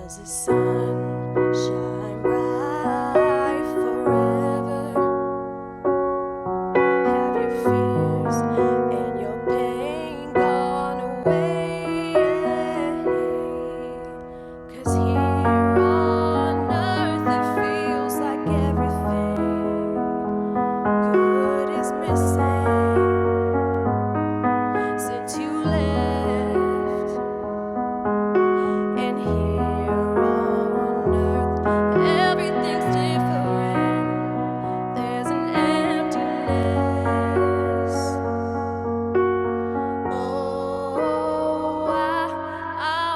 Does the sun shine bright forever? Have your fears and your pain gone away? 'Cause here on earth it feels like everything good is missing since you left. And here on earth everything's different. There's an emptiness. Oh, I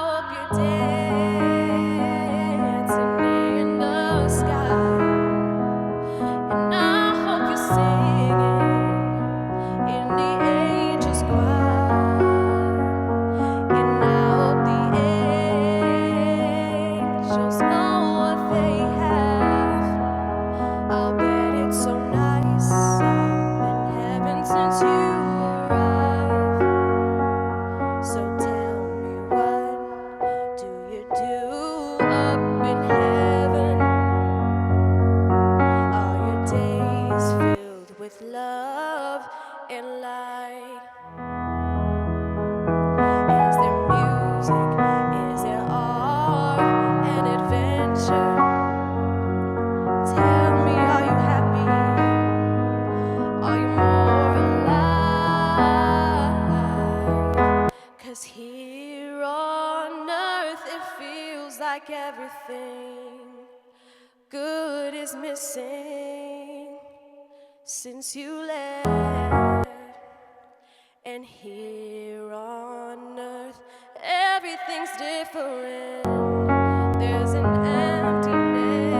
hope you're dancing in the sky, and I hope you're singing in the angels' choir, and I hope the angels know what they have. I'll bet it's so nice up in heaven since you arrived. So tell me, what do you do up in heaven? Are your days filled with love and light? Is there music? Is there art and adventure? Tell me, are you happy? Are you more alive? 'Cause here on earth it feels like everything good is missing since you left. And here on earth everything's different. There's an emptiness.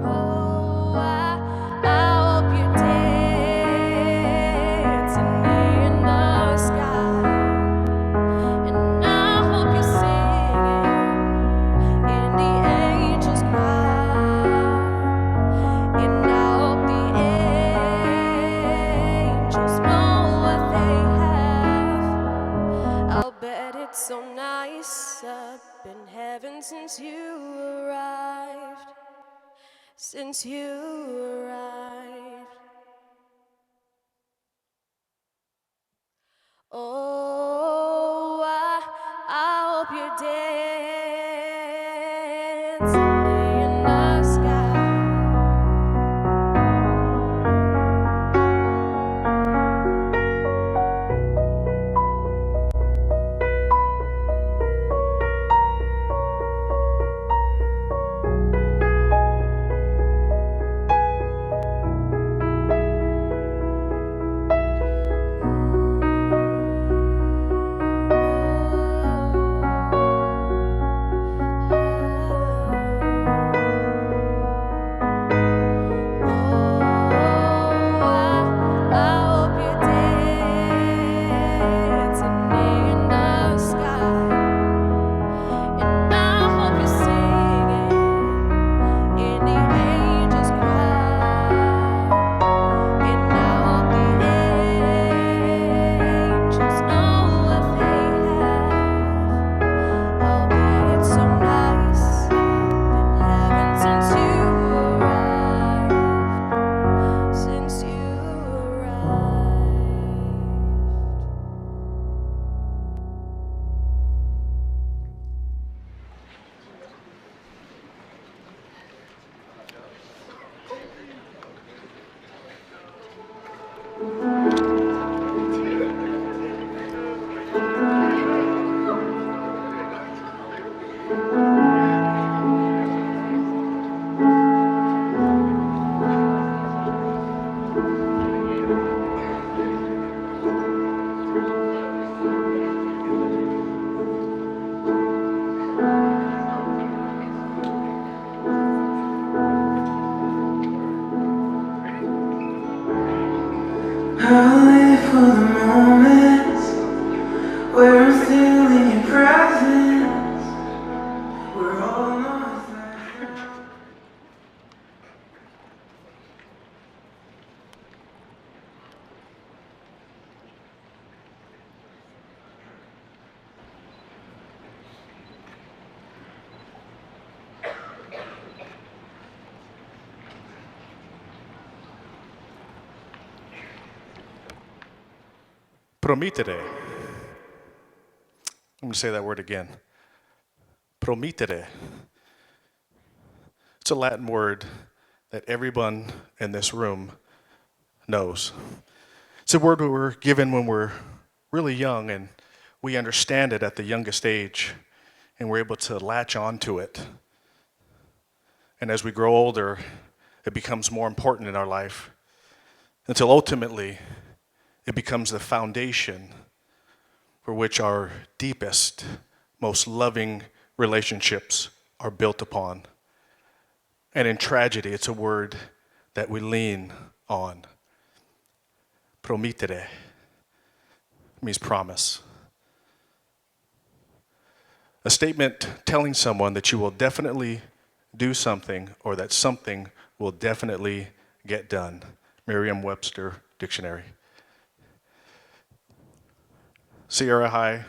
Oh, I hope you're dancing in the sky, and I hope you're singing in the angels' choir, and I hope the angels know what they have. I'll bet it's so nice up in heaven since you arrived. Since you arrived. Oh, I hope you're dancing in the sky. I'll live for the moments where I'm still in your presence. We're almost there. Promettere. I'm going to say that word again. Promettere. It's a Latin word that everyone in this room knows. It's a word we were given when we're really young and we understand it at the youngest age and we're able to latch onto it. And as we grow older, it becomes more important in our life until ultimately it becomes the foundation for which our deepest, most loving relationships are built upon. And in tragedy, it's a word that we lean on. Promettere means promise. A statement telling someone that you will definitely do something or that something will definitely get done. Merriam-Webster Dictionary. Sierra High,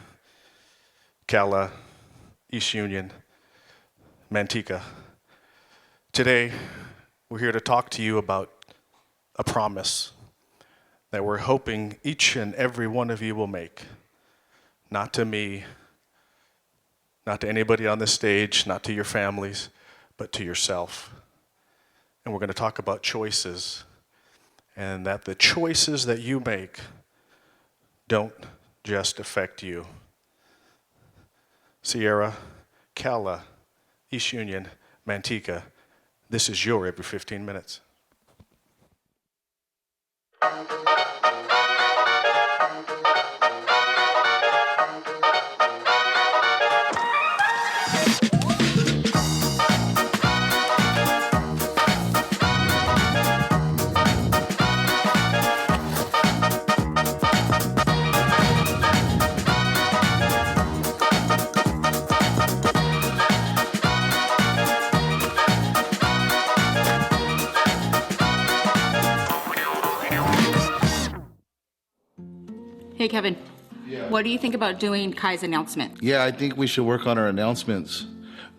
Cala, East Union, Manteca. Today, we're here to talk to you about a promise that we're hoping each and every one of you will make. Not to me, not to anybody on this stage, not to your families, but to yourself. And we're going to talk about choices, and that the choices that you make don't just affect you. Sierra, Cala, East Union, Manteca, this is your Every 15 Minutes. Hey, Kevin. Yeah. What do you think about doing Kai's announcement? Yeah, I think we should work on our announcements.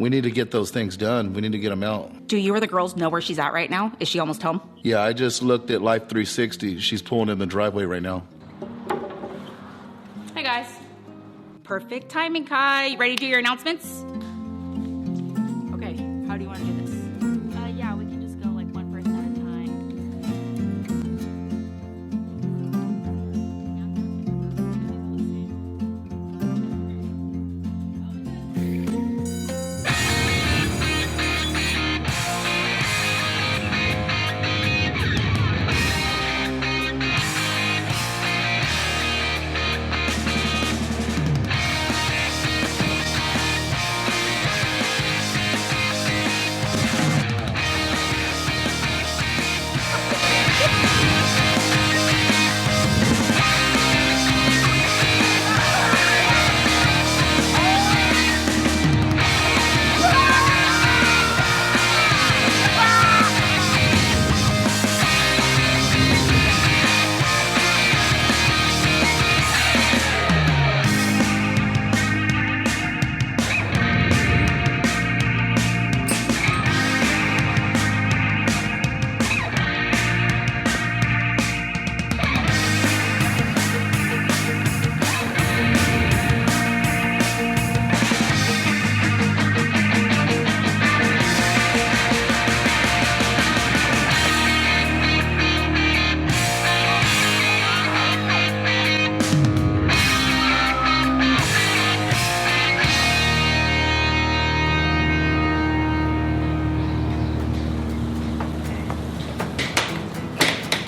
We need to get those things done. We need to get them out. Do you or the girls know where she's at right now? Is she almost home? Yeah, I just looked at Life 360. She's pulling in the driveway right now. Hey, guys. Perfect timing, Kai. You ready to do your announcements? Okay, how do you want to do this? Yeah, we can just go like one person at a time.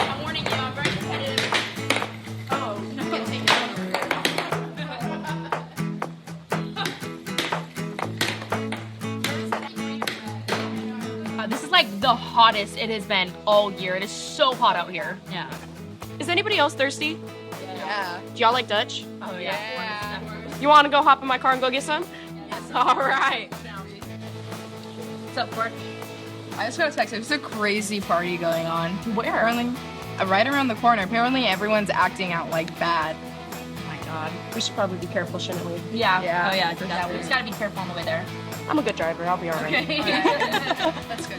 I'm warning you, I'm very competitive. Oh, no. This is like the hottest it has been all year. It is so hot out here. Yeah. Is anybody else thirsty? Yeah. Yeah. Do y'all like Dutch? Oh, yeah. You want to go hop in my car and go get some? All right. What's up, Court? I just got a text. There's a crazy party going on. Where? Apparently, right around the corner. Apparently, everyone's acting out like bad. Oh my God. We should probably be careful, shouldn't we? Yeah. Yeah. Oh, yeah. Definitely. We just gotta be careful on the way there. I'm a good driver. I'll be all right. Okay. Let's go.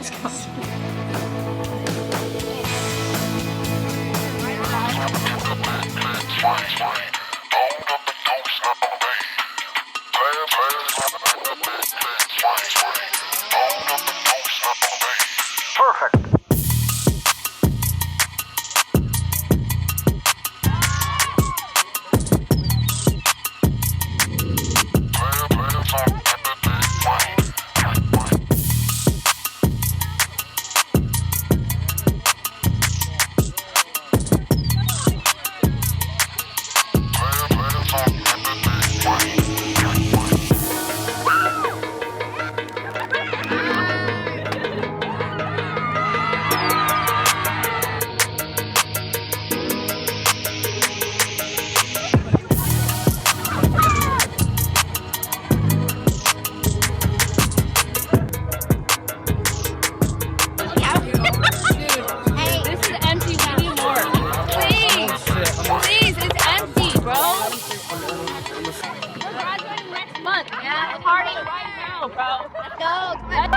Guys.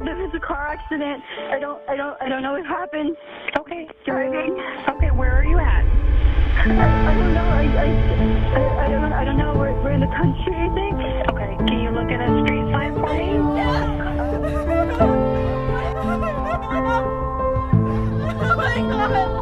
There was a car accident. I don't know what happened. Okay, driving. Okay, where are you at? I don't know. I don't know. We're in the country, I think. Okay, can you look at a street sign for me? Oh my God.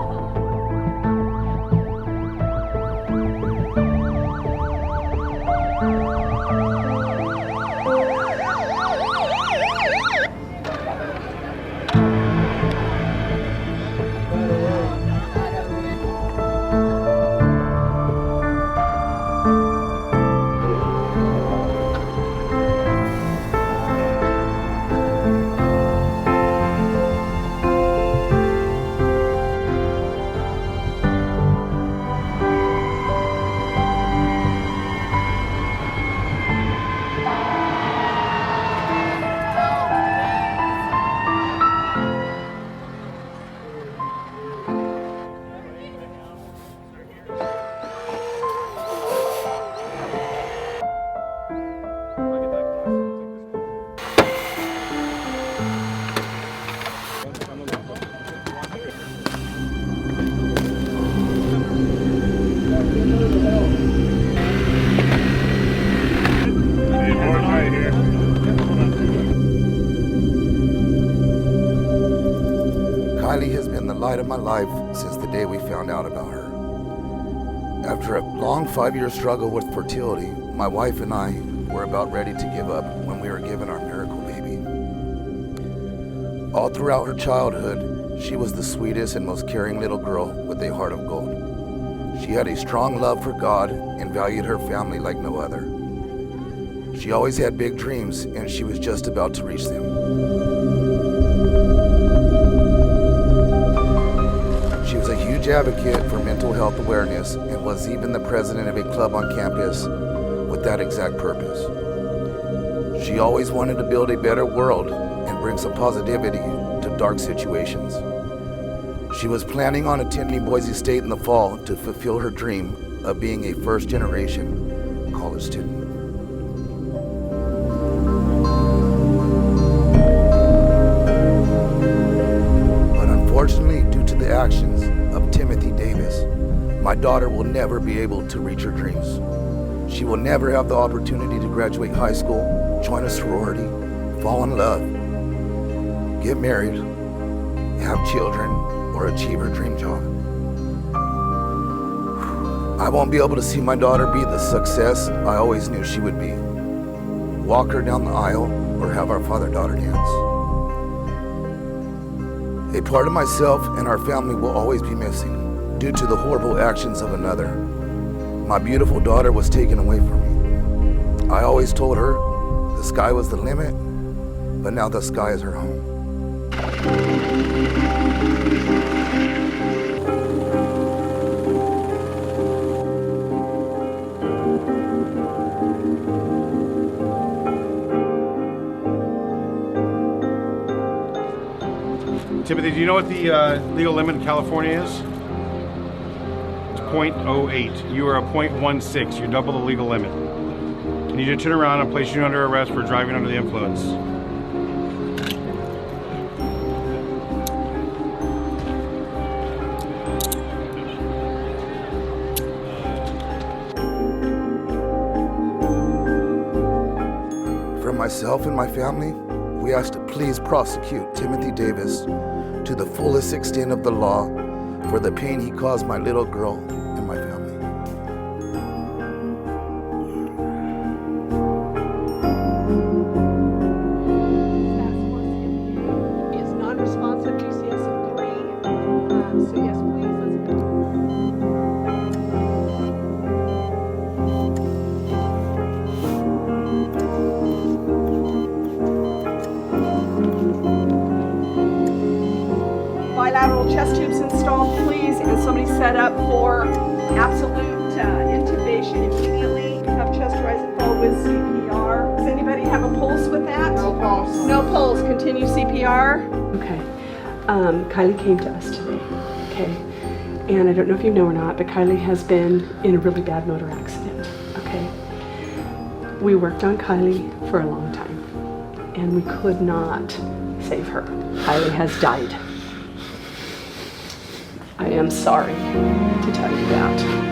Kylie has been the light of my life since the day we found out about her. After a long 5-year struggle with fertility, my wife and I were about ready to give up when we were given our miracle baby. All throughout her childhood, she was the sweetest and most caring little girl with a heart of gold. She had a strong love for God and valued her family like no other. She always had big dreams, and she was just about to reach them. She was a huge advocate for mental health awareness and was even the president of a club on campus with that exact purpose. She always wanted to build a better world and bring some positivity to dark situations. She was planning on attending Boise State in the fall to fulfill her dream of being a first-generation college student. But unfortunately, due to the actions of Timothy Davis, my daughter will never be able to reach her dreams. She will never have the opportunity to graduate high school, join a sorority, fall in love, get married, have children, or achieve her dream job. I won't be able to see my daughter be the success I always knew she would be. Walk her down the aisle or have our father-daughter dance. A part of myself and our family will always be missing due to the horrible actions of another. My beautiful daughter was taken away from me. I always told her the sky was the limit, but now the sky is her home. Timothy, do you know what the legal limit in California is? It's .08. You are a .16. You're double the legal limit. I need you to turn around and place you under arrest for driving under the influence. From myself and my family, we ask to please prosecute Timothy Davis to the fullest extent of the law for the pain he caused my little girl and my family. Is non-responsive, GCS of 3. So yes, please, let's go. Bilateral chest tubes installed, please, and somebody set up for absolute intubation immediately. Have chest rise and fall with CPR. Does anybody have a pulse with that? No pulse. No pulse. Continue CPR. Okay. Kylie came to us today. Okay. And I don't know if you know or not, but Kylie has been in a really bad motor accident. Okay. We worked on Kylie for a long time, and we could not save her. Kylie has died. I am sorry to tell you that.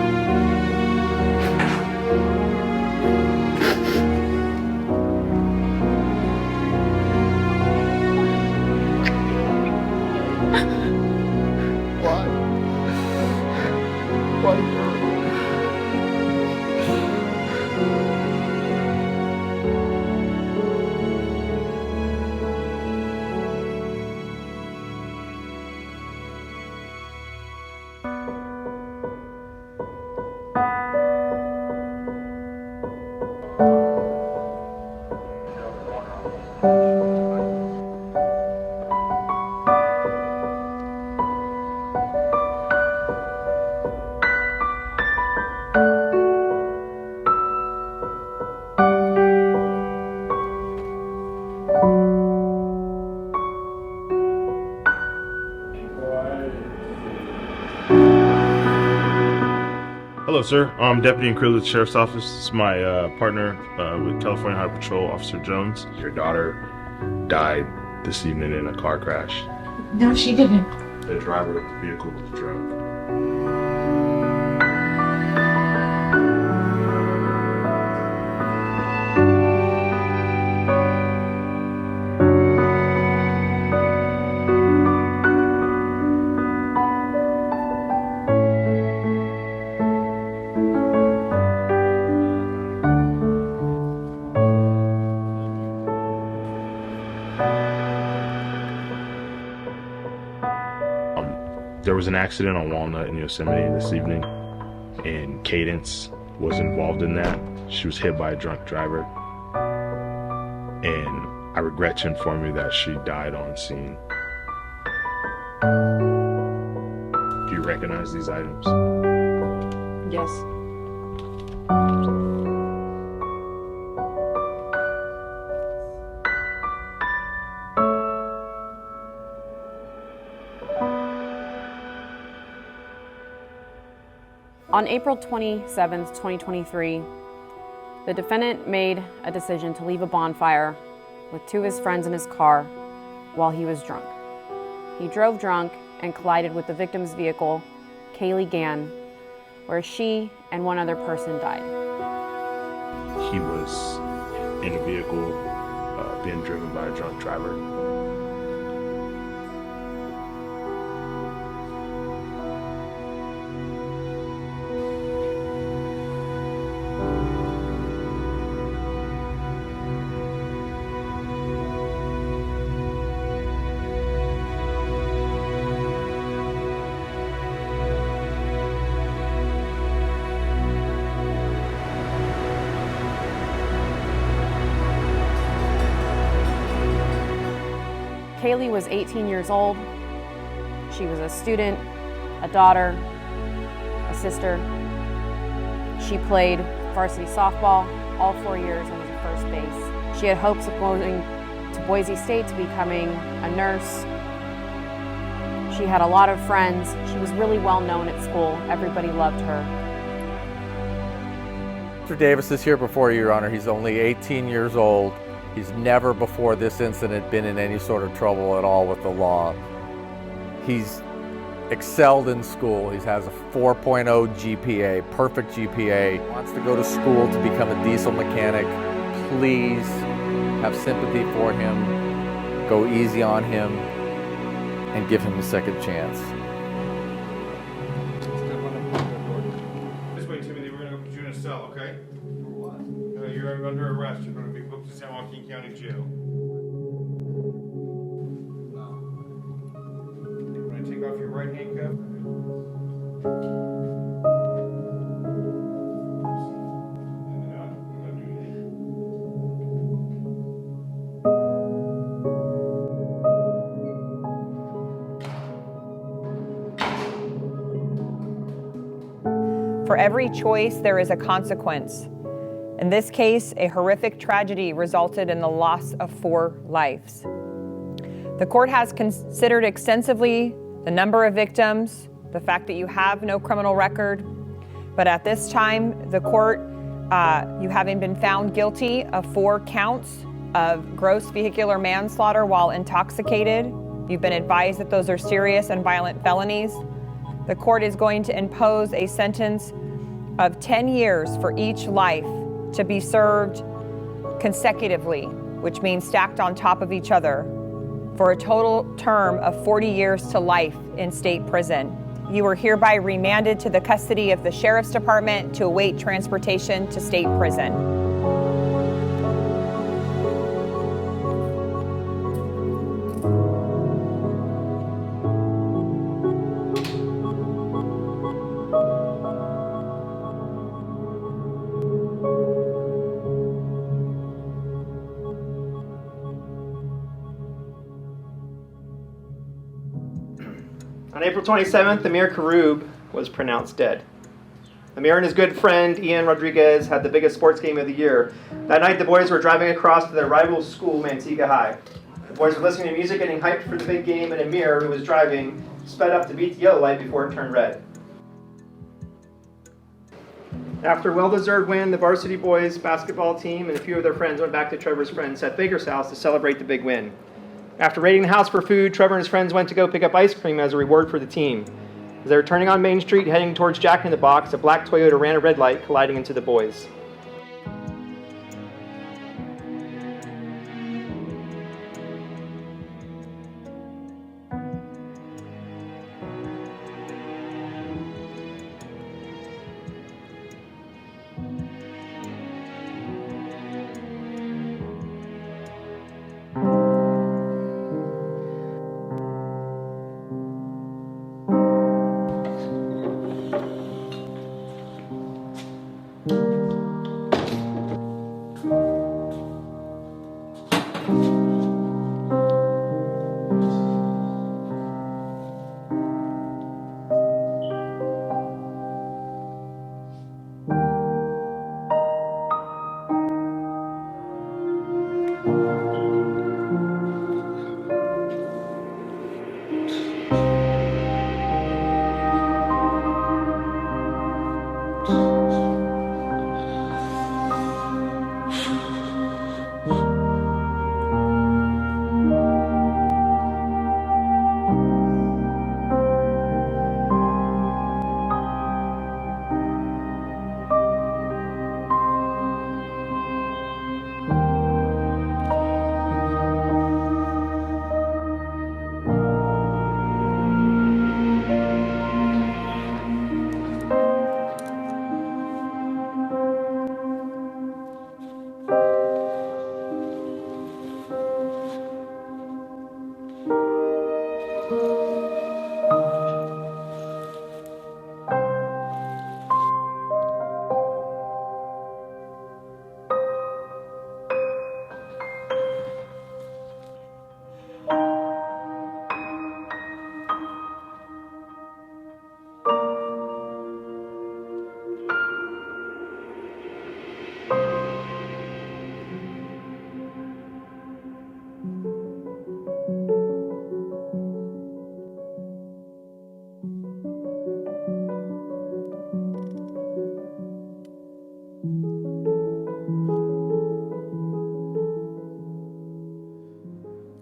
Hello, sir. I'm Deputy in Crillage Sheriff's Office. This is my partner with California Highway Patrol, Officer Jones. Your daughter died this evening in a car crash. No, she didn't. The driver of the vehicle was drunk. There was an accident on Walnut in Yosemite this evening, and Cadence was involved in that. She was hit by a drunk driver, and I regret to inform you that she died on scene. Do you recognize these items? Yes. On April 27th, 2023, the defendant made a decision to leave a bonfire with two of his friends in his car while he was drunk. He drove drunk and collided with the victim's vehicle, Kaylee Gann, where she and one other person died. He was in a vehicle being driven by a drunk driver. Kaylee was 18 years old. She was a student, a daughter, a sister. She played varsity softball all 4 years and was at first base. She had hopes of going to Boise State to becoming a nurse. She had a lot of friends. She was really well known at school. Everybody loved her. Mr. Davis is here before you, Your Honor. He's only 18 years old. He's never before this incident been in any sort of trouble at all with the law. He's excelled in school. He has a 4.0 GPA, perfect GPA. He wants to go to school to become a diesel mechanic. Please have sympathy for him. Go easy on him and give him a second chance. This way, Timothy, we're going to put you in a cell, okay? For what? You're under arrest. You're going to be booked to San Joaquin County Jail. I'm going to take off your right handcuff. For every choice, there is a consequence. In this case, a horrific tragedy resulted in the loss of 4 lives. The court has considered extensively the number of victims, the fact that you have no criminal record, but at this time, the court, you having been found guilty of 4 counts of gross vehicular manslaughter while intoxicated. You've been advised that those are serious and violent felonies. The court is going to impose a sentence of 10 years for each life to be served consecutively, which means stacked on top of each other, for a total term of 40 years to life in state prison. You are hereby remanded to the custody of the Sheriff's Department to await transportation to state prison. On April 27th, Amir Karub was pronounced dead. Amir and his good friend Ian Rodriguez had the biggest sports game of the year. That night, the boys were driving across to their rival school, Manteca High. The boys were listening to music, getting hyped for the big game, and Amir, who was driving, sped up to beat the yellow light before it turned red. After a well-deserved win, the varsity boys basketball team and a few of their friends went back to Trevor's friend Seth Baker's house to celebrate the big win. After raiding the house for food, Trevor and his friends went to go pick up ice cream as a reward for the team. As they were turning on Main Street heading towards Jack in the Box, a black Toyota ran a red light, colliding into the boys.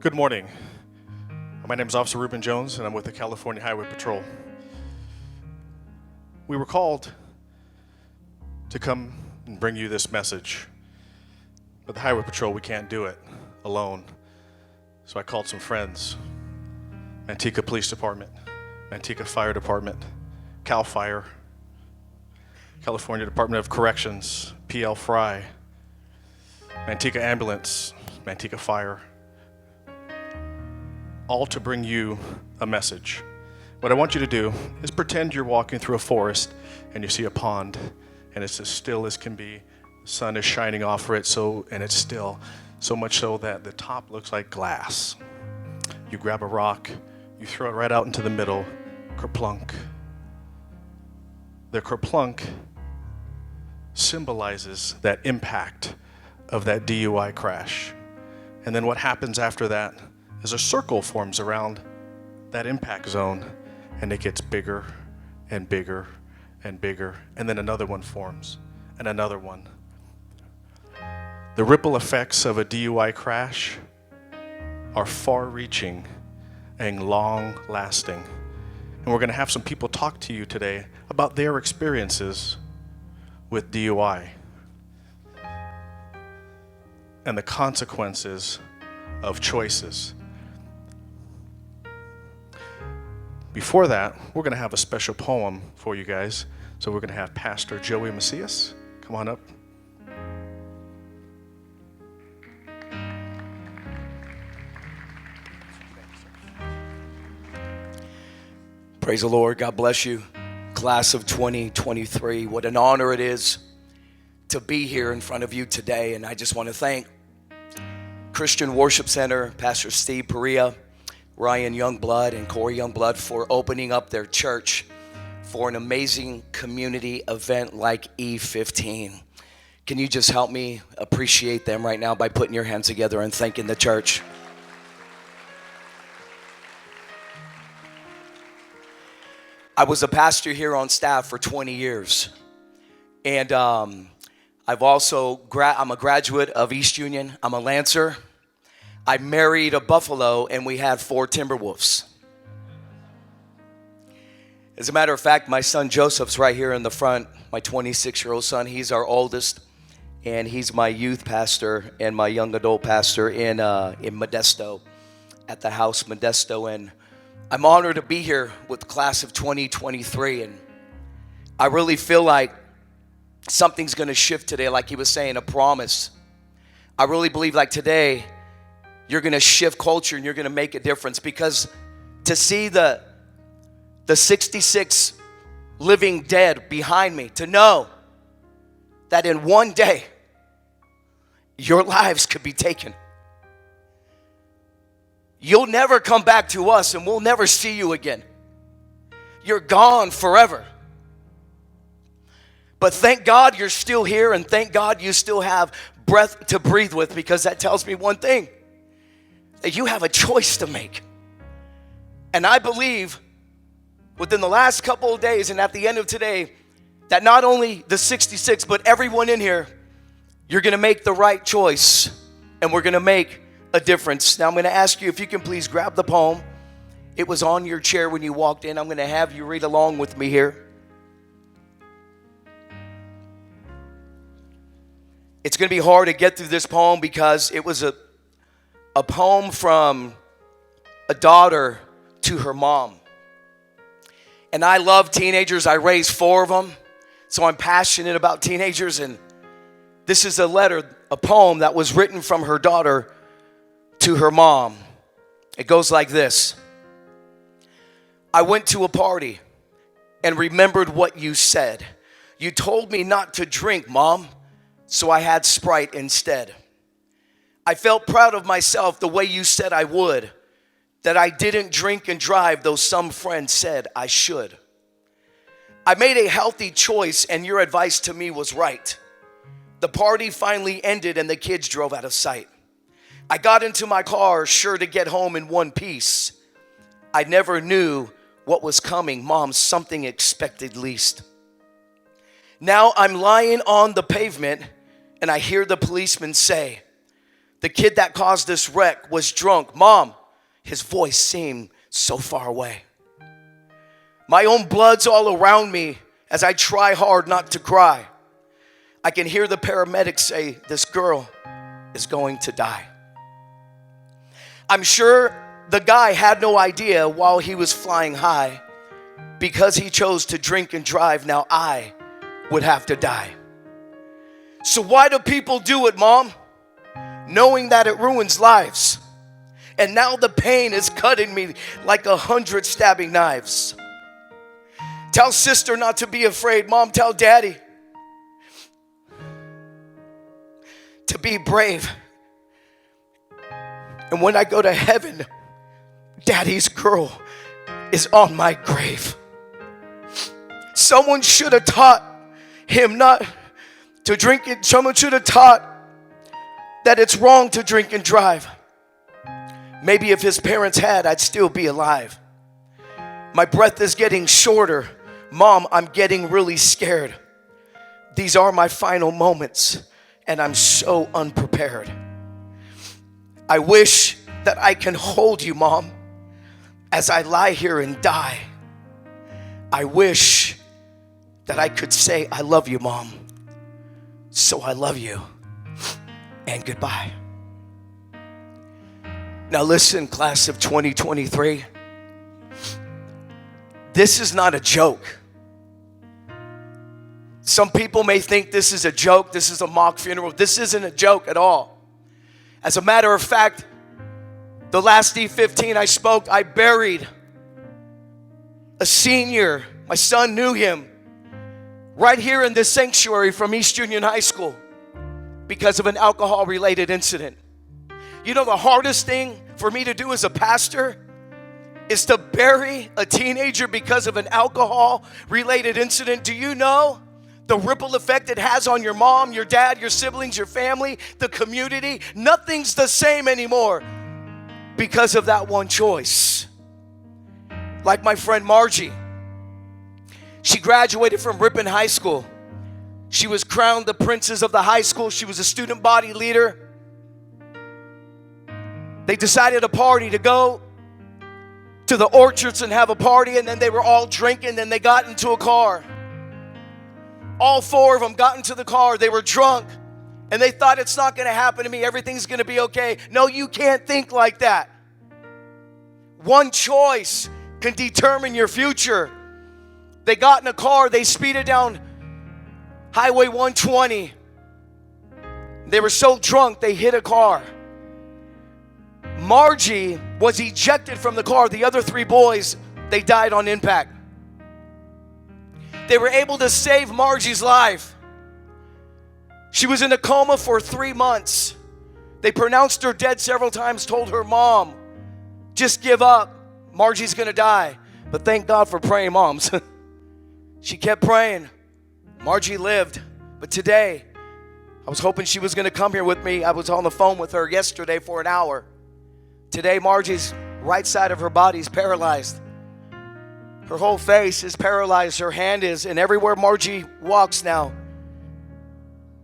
Good morning. My name is Officer Ruben Jones, and I'm with the California Highway Patrol. We were called to come and bring you this message, but the Highway Patrol, we can't do it alone. So I called some friends. Manteca Police Department, Manteca Fire Department, CAL FIRE, California Department of Corrections, PL Fry, Manteca Ambulance, Manteca Fire, all to bring you a message. What I want you to do is pretend you're walking through a forest and you see a pond and it's as still as can be. The sun is shining off it, and it's still, so much so that the top looks like glass. You grab a rock, you throw it right out into the middle, kerplunk. The kerplunk symbolizes that impact of that DUI crash. And then what happens after that is a circle forms around that impact zone, and it gets bigger and bigger and bigger, and then another one forms, and another one. The ripple effects of a DUI crash are far-reaching and long-lasting. And we're going to have some people talk to you today about their experiences with DUI and the consequences of choices. Before that, we're going to have a special poem for you guys. So we're going to have Pastor Joey Macias come on up. Praise the Lord. God bless you. Class of 2023. What an honor it is to be here in front of you today. And I just want to thank Christian Worship Center, Pastor Steve Perea, Ryan Youngblood, and Corey Youngblood for opening up their church for an amazing community event like E15. Can you just help me appreciate them right now by putting your hands together and thanking the church? I was a pastor here on staff for 20 years. And I've also, I'm a graduate of East Union. I'm a Lancer. I married a Buffalo, and we had 4 Timberwolves. As a matter of fact, my son Joseph's right here in the front, my 26-year-old son. He's our oldest, and he's my youth pastor and my young adult pastor in Modesto, at the house Modesto. And I'm honored to be here with the class of 2023, and I really feel like something's going to shift today, like he was saying, a promise. I really believe like today, you're going to shift culture and you're going to make a difference, because to see the 66 living dead behind me, to know that in one day, your lives could be taken. You'll never come back to us, and we'll never see you again. You're gone forever. But thank God you're still here, and thank God you still have breath to breathe with, because that tells me one thing, that you have a choice to make. And I believe within the last couple of days and at the end of today, that not only the 66, but everyone in here, you're going to make the right choice, and we're going to make a difference. Now I'm going to ask you if you can please grab the poem. It was on your chair when you walked in. I'm going to have you read along with me here. It's going to be hard to get through this poem because it was a poem from a daughter to her mom. And I love teenagers. I raised 4 of them. So I'm passionate about teenagers. And this is a letter, a poem that was written from her daughter to her mom. It goes like this. I went to a party and remembered what you said. You told me not to drink, Mom, so I had Sprite instead. I felt proud of myself the way you said I would, that I didn't drink and drive, though some friends said I should. I made a healthy choice, and your advice to me was right. The party finally ended and the kids drove out of sight. I got into my car, sure to get home in one piece. I never knew what was coming, Mom, something expected least. Now I'm lying on the pavement and I hear the policeman say, The kid that caused this wreck was drunk. Mom, his voice seemed so far away. My own blood's all around me as I try hard not to cry. I can hear the paramedics say, this girl is going to die. I'm sure the guy had no idea while he was flying high. Because he chose to drink and drive, now I would have to die. So why do people do it, Mom? Knowing that it ruins lives. And now the pain is cutting me like 100 stabbing knives. Tell sister not to be afraid. Mom, tell daddy to be brave. And when I go to heaven, daddy's girl is on my grave. Someone should have taught him not to drink it. Someone should have taught that it's wrong to drink and drive. Maybe if his parents had, I'd still be alive. My breath is getting shorter. Mom, I'm getting really scared. These are my final moments, and I'm so unprepared. I wish that I can hold you, Mom, as I lie here and die. I wish that I could say, I love you, Mom. So I love you, and goodbye. Now listen, class of 2023. This is not a joke. Some people may think this is a joke. This is a mock funeral. This isn't a joke at all. As a matter of fact, the last E15 I spoke, I buried a senior. My son knew him right here in this sanctuary from East Union High School because of an alcohol-related incident. You know, the hardest thing for me to do as a pastor is to bury a teenager because of an alcohol-related incident. Do you know the ripple effect it has on your mom, your dad, your siblings, your family, the community? Nothing's the same anymore because of that one choice. Like my friend Margie. She graduated from Ripon High School. She was crowned the princess of the high school. She was a student body leader. They decided a party to go to the orchards and have a party, and then they were all drinking, and they got into a car. All four of them got into the car. They were drunk, and they thought, it's not going to happen to me. Everything's going to be okay. No, you can't think like that. One choice can determine your future. They got in a car. They speeded down Highway 120. They were so drunk, they hit a car. Margie was ejected from the car. The other three boys, they died on impact. They were able to save Margie's life. She was in a coma for 3 months. They pronounced her dead several times, told her, Mom, just give up. Margie's going to die. But thank God for praying moms. She kept praying. Margie lived. But today, I was hoping she was going to come here with me. I was on the phone with her yesterday for an hour. Today, Margie's right side of her body is paralyzed. Her whole face is paralyzed. Her hand is, and everywhere Margie walks now,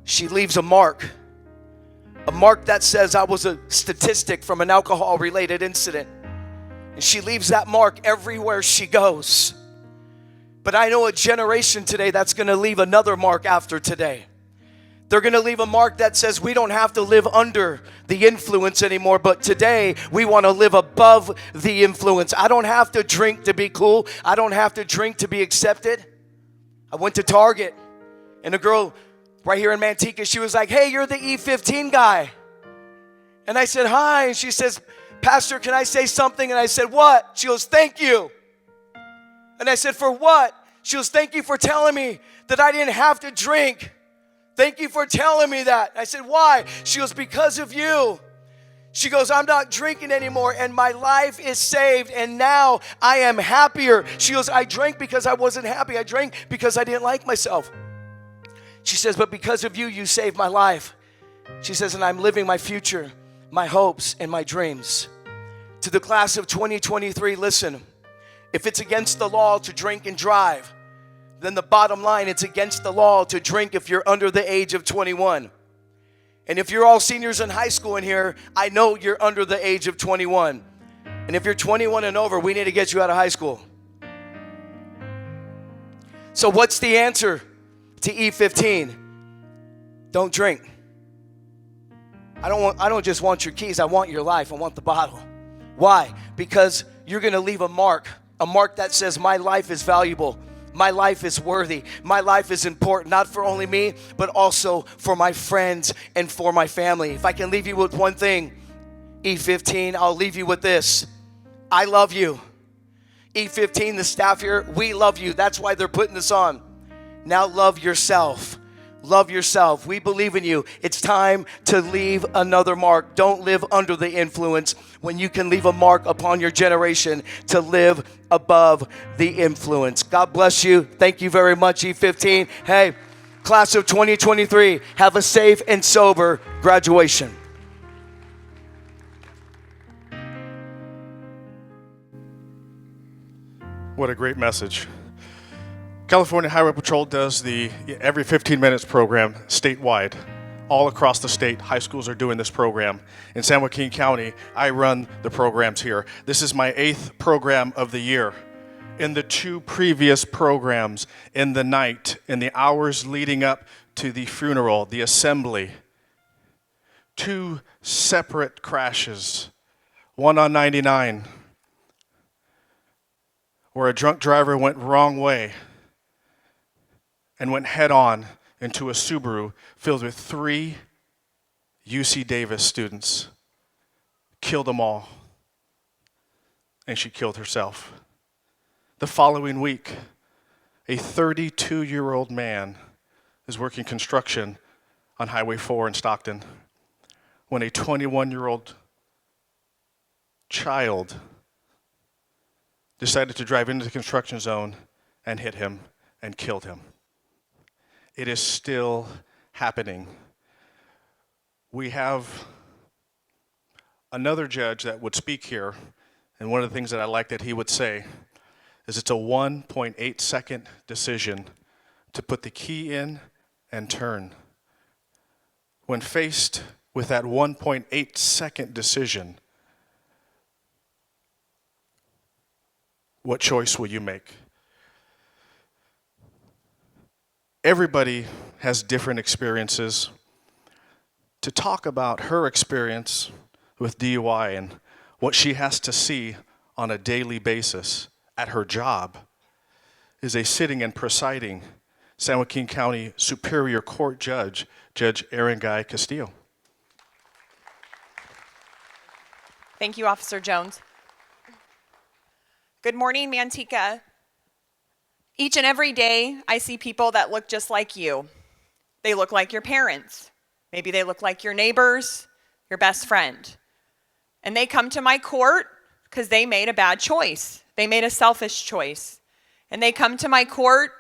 she leaves a mark. A mark that says I was a statistic from an alcohol-related incident. And she leaves that mark everywhere she goes. But I know a generation today that's going to leave another mark after today. They're going to leave a mark that says we don't have to live under the influence anymore, but today we want to live above the influence. I don't have to drink to be cool. I don't have to drink to be accepted. I went to Target, and a girl right here in Manteca, she was like, hey, you're the E15 guy. And I said, hi. And she says, Pastor, can I say something? And I said, what? She goes, thank you. And I said, for what? She goes, thank you for telling me that I didn't have to drink. Thank you for telling me that. I said, why? She goes, because of you. She goes, I'm not drinking anymore, and my life is saved, and now I am happier. She goes, I drank because I wasn't happy. I drank because I didn't like myself. She says, but because of you, you saved my life. She says, and I'm living my future, my hopes, and my dreams. To the class of 2023, listen, if it's against the law to drink and drive, then the bottom line, it's against the law to drink if you're under the age of 21. And if you're all seniors in high school in here, I know you're under the age of 21. And if you're 21 and over, we need to get you out of high school. So what's the answer to E15? Don't drink. I don't just want your keys, I want your life, I want the bottle. Why? Because you're going to leave a mark that says my life is valuable. My life is worthy. My life is important, not for only me, but also for my friends and for my family. If I can leave you with one thing, E15, I'll leave you with this. I love you. E15, the staff here, we love you. That's why they're putting this on. Now love yourself. Love yourself. We believe in you. It's time to leave another mark. Don't live under the influence when you can leave a mark upon your generation to live above the influence. God bless you. Thank you very much, E15. Hey, class of 2023, have a safe and sober graduation. What a great message. California Highway Patrol does the every 15 minutes program statewide. All across the state, high schools are doing this program. In San Joaquin County, I run the programs here. This is my 8th program of the year. In the 2 previous programs, in the night, in the hours leading up to the funeral, the assembly, 2 separate crashes, one on 99, where a drunk driver went wrong way and went head-on into a Subaru filled with 3 UC Davis students. Killed them all. And she killed herself. The following week, a 32-year-old man is working construction on Highway 4 in Stockton when a 21-year-old child decided to drive into the construction zone and hit him and killed him. It is still happening. We have another judge that would speak here, and one of the things that I like that he would say is it's a 1.8 second decision to put the key in and turn. When faced with that 1.8 second decision, what choice will you make? Everybody has different experiences. To talk about her experience with DUI and what she has to see on a daily basis at her job is a sitting and presiding San Joaquin County Superior Court Judge, Judge Erin Guy Castillo. Thank you, Officer Jones. Good morning, Manteca. Each and every day, I see people that look just like you. They look like your parents. Maybe they look like your neighbors, your best friend. And they come to my court because they made a bad choice. They made a selfish choice. And they come to my court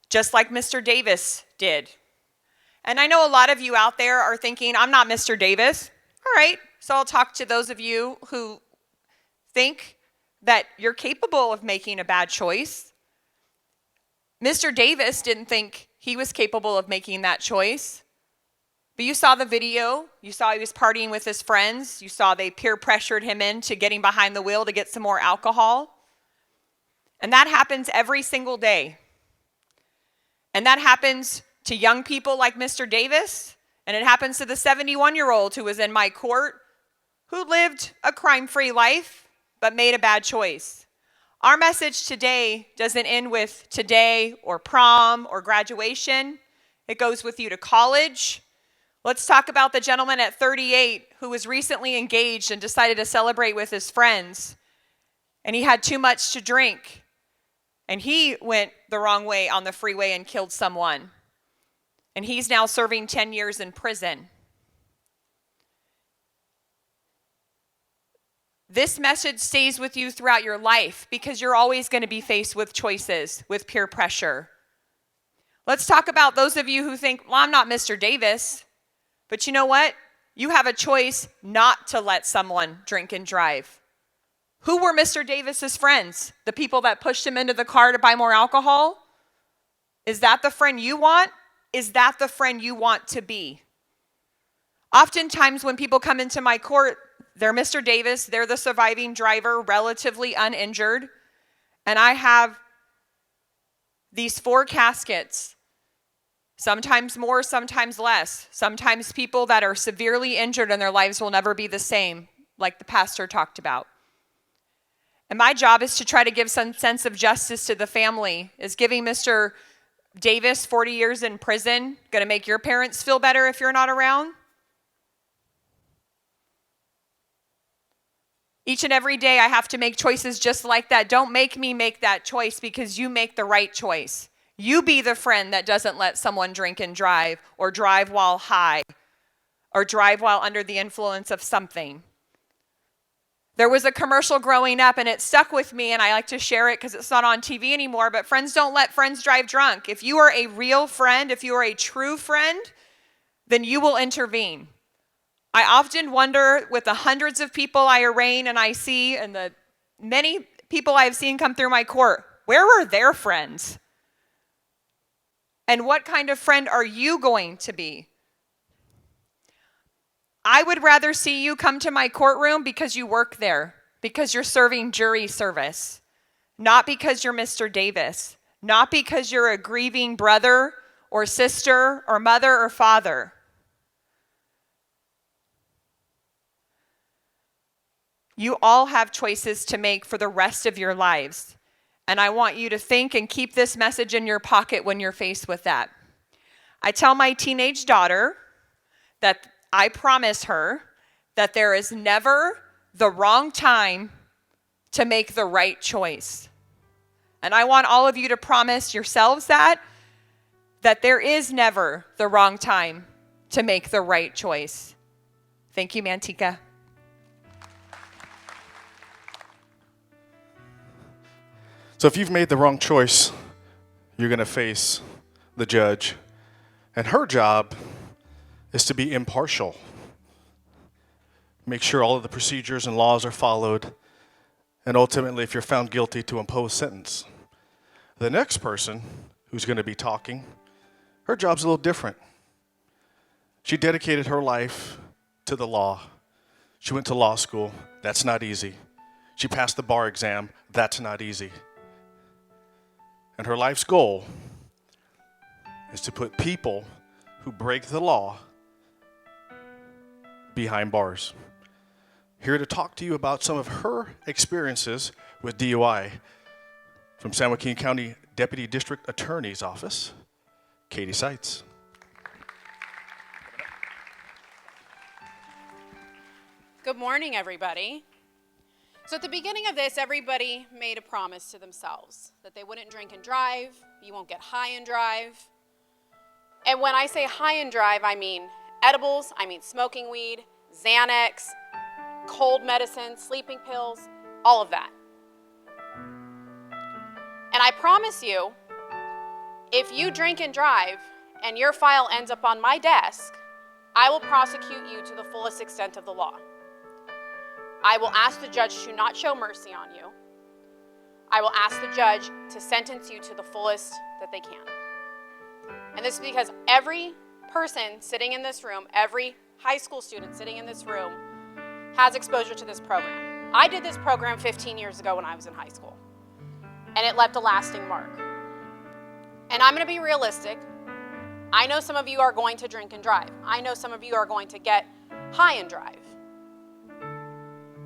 just like Mr. Davis did. And I know a lot of you out there are thinking, I'm not Mr. Davis. All right, so I'll talk to those of you who think that you're capable of making a bad choice. Mr. Davis didn't think he was capable of making that choice. But you saw the video. You saw he was partying with his friends. You saw they peer pressured him into getting behind the wheel to get some more alcohol. And that happens every single day. And that happens to young people like Mr. Davis. And it happens to the 71-year-old who was in my court who lived a crime-free life but made a bad choice. Our message today doesn't end with today or prom or graduation. It goes with you to college. Let's talk about the gentleman at 38 who was recently engaged and decided to celebrate with his friends. And he had too much to drink. And he went the wrong way on the freeway and killed someone. And he's now serving 10 years in prison. This message stays with you throughout your life because you're always going to be faced with choices, with peer pressure. Let's talk about those of you who think, well, I'm not Mr. Davis. But you know what? You have a choice not to let someone drink and drive. Who were Mr. Davis's friends? The people that pushed him into the car to buy more alcohol? Is that the friend you want? Is that the friend you want to be? Oftentimes when people come into my court, they're Mr. Davis, they're the surviving driver, relatively uninjured, and I have these 4 caskets, sometimes more, sometimes less, sometimes people that are severely injured and their lives will never be the same, like the pastor talked about. And my job is to try to give some sense of justice to the family. Is giving Mr. Davis 40 years in prison going to make your parents feel better if you're not around? Each and every day I have to make choices just like that. Don't make me make that choice, because you make the right choice. You be the friend that doesn't let someone drink and drive, or drive while high, or drive while under the influence of something. There was a commercial growing up and it stuck with me, and I like to share it because it's not on TV anymore, but friends don't let friends drive drunk. If you are a real friend, if you are a true friend, then you will intervene. I often wonder, with the hundreds of people I arraign and I see, and the many people I've seen come through my court, where were their friends? And what kind of friend are you going to be? I would rather see you come to my courtroom because you work there, because you're serving jury service, not because you're Mr. Davis, not because you're a grieving brother or sister or mother or father. You all have choices to make for the rest of your lives. And I want you to think and keep this message in your pocket when you're faced with that. I tell my teenage daughter that I promise her that there is never the wrong time to make the right choice. And I want all of you to promise yourselves that there is never the wrong time to make the right choice. Thank you, Manteca. So if you've made the wrong choice, you're going to face the judge. And her job is to be impartial. Make sure all of the procedures and laws are followed. And ultimately, if you're found guilty, to impose sentence. The next person who's going to be talking, her job's a little different. She dedicated her life to the law. She went to law school. That's not easy. She passed the bar exam. That's not easy. And her life's goal is to put people who break the law behind bars. Here to talk to you about some of her experiences with DUI, from San Joaquin County Deputy District Attorney's Office, Katie Seitz. Good morning, everybody. So at the beginning of this, everybody made a promise to themselves that they wouldn't drink and drive, you won't get high and drive. And when I say high and drive, I mean edibles, I mean smoking weed, Xanax, cold medicine, sleeping pills, all of that. And I promise you, if you drink and drive and your file ends up on my desk, I will prosecute you to the fullest extent of the law. I will ask the judge to not show mercy on you. I will ask the judge to sentence you to the fullest that they can. And this is because every person sitting in this room, every high school student sitting in this room has exposure to this program. I did this program 15 years ago when I was in high school, and it left a lasting mark. And I'm going to be realistic. I know some of you are going to drink and drive. I know some of you are going to get high and drive.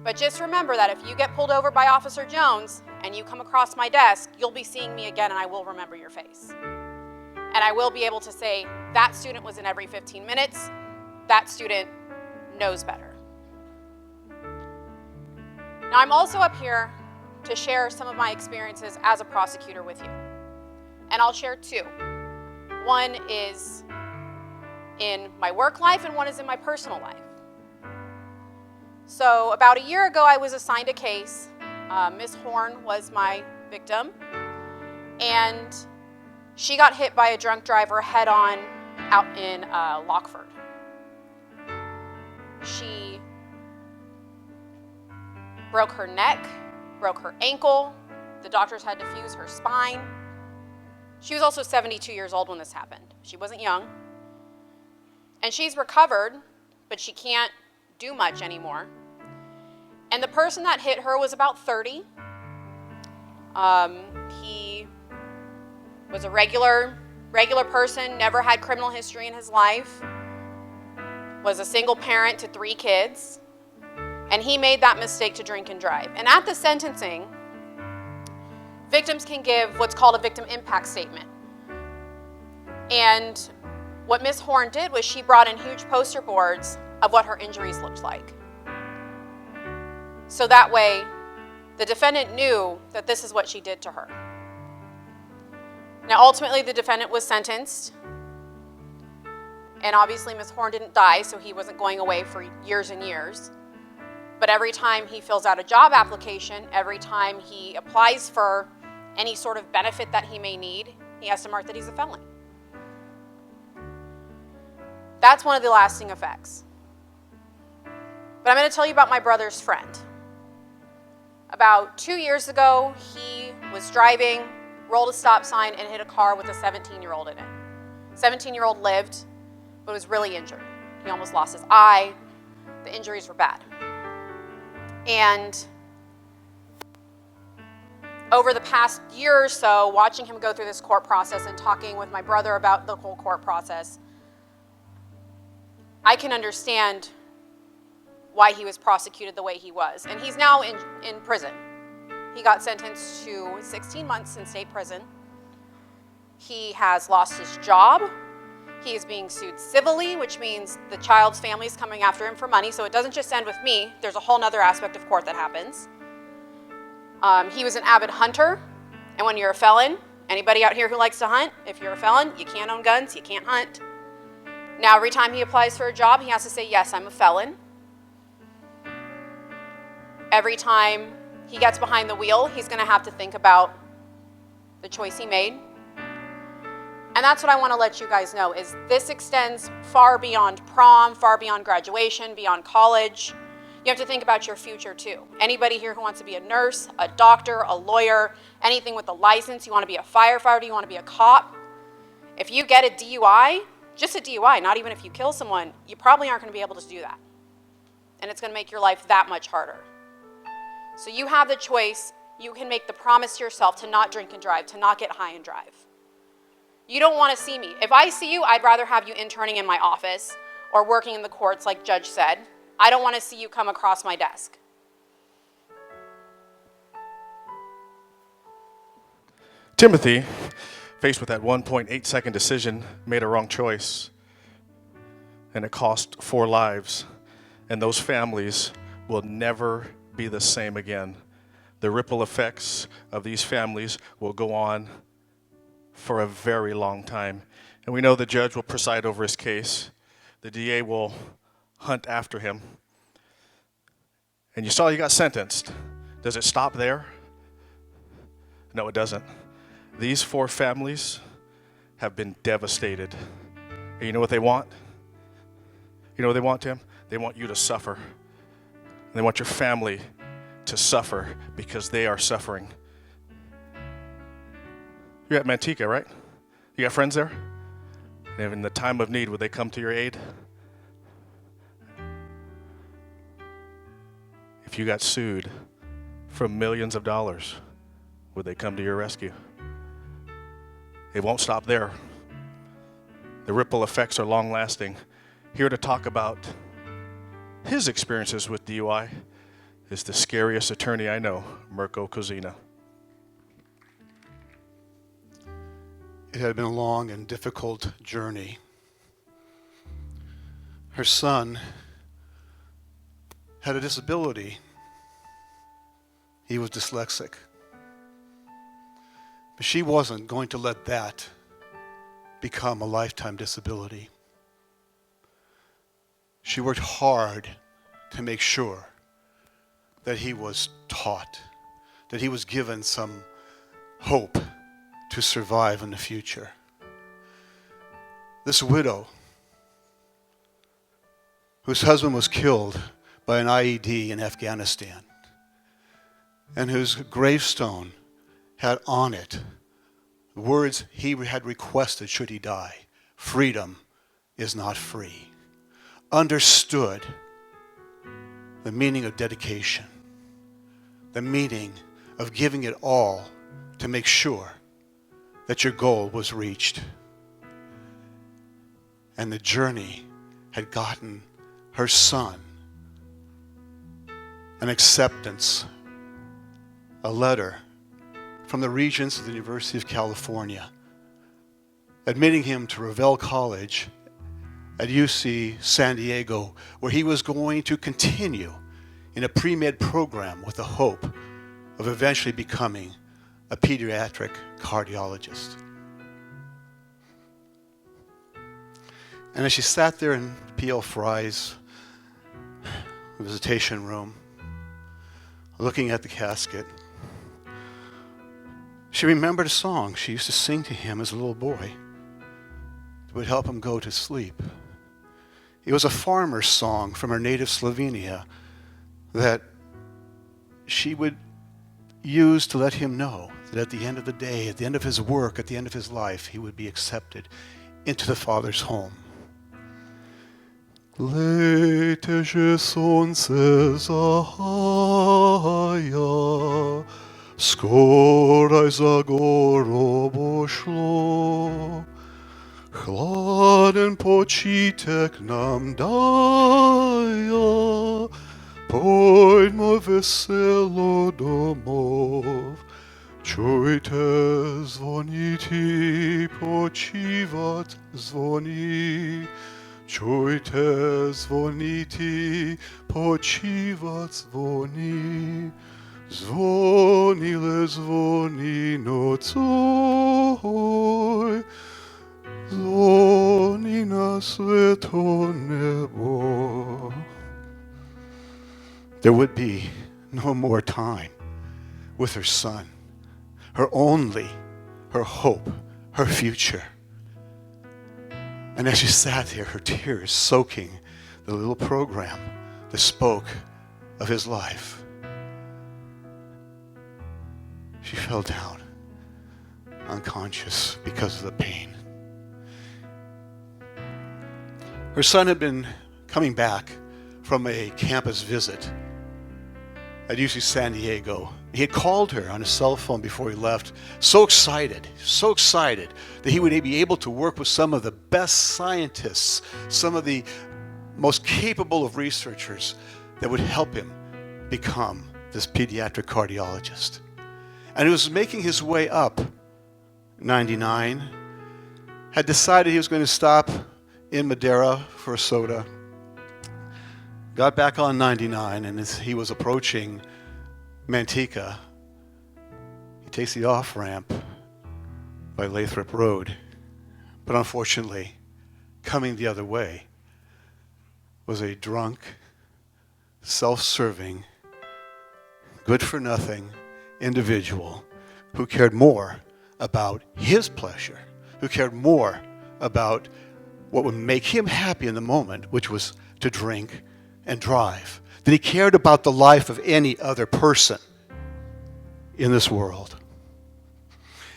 But just remember that if you get pulled over by Officer Jones and you come across my desk, you'll be seeing me again, and I will remember your face. And I will be able to say, that student was in every 15 minutes. That student knows better. Now, I'm also up here to share some of my experiences as a prosecutor with you. And I'll share two. One is in my work life and one is in my personal life. So about a year ago, I was assigned a case. Ms. Horn was my victim. And she got hit by a drunk driver head-on out in Lockford. She broke her neck, broke her ankle. The doctors had to fuse her spine. She was also 72 years old when this happened. She wasn't young. And she's recovered, but she can't do much anymore. And the person that hit her was about 30. He was a regular person, never had criminal history in his life, was a single parent to 3 kids, and he made that mistake to drink and drive. And at the sentencing, victims can give what's called a victim impact statement. And what Ms. Horn did was she brought in huge poster boards of what her injuries looked like. So that way, the defendant knew that this is what she did to her. Now, ultimately, the defendant was sentenced. And obviously, Ms. Horn didn't die, so he wasn't going away for years and years. But every time he fills out a job application, every time he applies for any sort of benefit that he may need, he has to mark that he's a felon. That's one of the lasting effects. But I'm going to tell you about my brother's friend. About 2 years ago, he was driving, rolled a stop sign, and hit a car with a 17-year-old in it. 17-year-old lived, but was really injured. He almost lost his eye. The injuries were bad. And over the past year or so, watching him go through this court process and talking with my brother about the whole court process, I can understand why he was prosecuted the way he was. And he's now in prison. He got sentenced to 16 months in state prison. He has lost his job. He is being sued civilly, which means the child's family is coming after him for money. So it doesn't just end with me. There's a whole other aspect of court that happens. He was an avid hunter. And when you're a felon, anybody out here who likes to hunt, if you're a felon, you can't own guns, you can't hunt. Now, every time he applies for a job, he has to say, yes, I'm a felon. Every time he gets behind the wheel, he's going to have to think about the choice he made. And that's what I want to let you guys know, is this extends far beyond prom, far beyond graduation, beyond college. You have to think about your future too. Anybody here who wants to be a nurse, a doctor, a lawyer, anything with a license, you want to be a firefighter, you want to be a cop. If you get a DUI, just a DUI, not even if you kill someone, you probably aren't going to be able to do that. And it's going to make your life that much harder. So you have the choice. You can make the promise to yourself to not drink and drive, to not get high and drive. You don't want to see me. If I see you, I'd rather have you interning in my office or working in the courts like Judge said. I don't want to see you come across my desk. Timothy, faced with that 1.8-second decision, made a wrong choice. And it cost 4 lives. And those families will never be the same again. The ripple effects of these families will go on for a very long time. And we know the judge will preside over his case. The DA will hunt after him. And you saw he got sentenced. Does it stop there? No, it doesn't. These 4 families have been devastated. And you know what they want? You know what they want, Tim? They want you to suffer. They want your family to suffer because they are suffering. You're at Manteca, right? You got friends there? And in the time of need, would they come to your aid? If you got sued for millions of dollars, would they come to your rescue? It won't stop there. The ripple effects are long-lasting. Here to talk about his experiences with DUI is the scariest attorney I know, Mirko Kozina. It had been a long and difficult journey. Her son had a disability. He was dyslexic. But she wasn't going to let that become a lifetime disability. She worked hard to make sure that he was taught, that he was given some hope to survive in the future. This widow, whose husband was killed by an IED in Afghanistan, and whose gravestone had on it the words he had requested should he die: freedom is not free. understood the meaning of dedication, the meaning of giving it all to make sure that your goal was reached. And the journey had gotten her son an acceptance, a letter from the Regents of the University of California, admitting him to Revelle College at UC San Diego, where he was going to continue in a pre-med program with the hope of eventually becoming a pediatric cardiologist. And as she sat there in P.L. Fry's visitation room, looking at the casket, she remembered a song she used to sing to him as a little boy that would help him go to sleep. It was a farmer's song from her native Slovenia that she would use to let him know that at the end of the day, at the end of his work, at the end of his life, he would be accepted into the Father's home. Glejte, že sonce zahaja, skoraj za goro bo šlo. Hladen počitek nam daja, pojdmo veselo domov. Čujte zvoniti, počivat zvoni. Čujte zvoniti, počivat zvoni. Zvonile zvoni nocoj, zvoni na sveto nebo. There would be no more time with her son, her only, her hope, her future. And as she sat there, her tears soaking the little program that spoke of his life, she fell down, unconscious because of the pain. Her son had been coming back from a campus visit at UC San Diego. He had called her on his cell phone before he left, so excited that he would be able to work with some of the best scientists, some of the most capable of researchers that would help him become this pediatric cardiologist. And he was making his way up 99, had decided he was going to stop in Madeira for a soda, got back on 99, and as he was approaching Manteca, he takes the off-ramp by Lathrop Road. But unfortunately, coming the other way was a drunk, self-serving, good-for-nothing individual who cared more about his pleasure, who cared more about what would make him happy in the moment, which was to drink and drive, than he cared about the life of any other person in this world.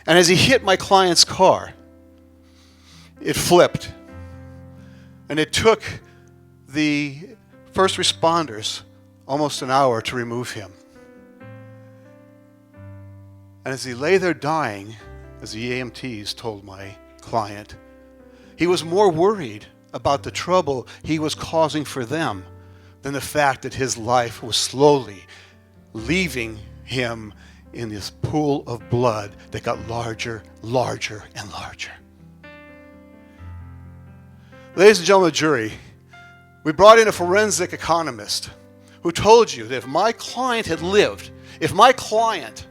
And as he hit my client's car, it flipped. And it took the first responders almost an hour to remove him. And as he lay there dying, as the EMTs told my client, he was more worried about the trouble he was causing for them than the fact that his life was slowly leaving him in this pool of blood that got larger, larger, and larger. Ladies and gentlemen of the jury, we brought in a forensic economist who told you that if my client had lived, if my client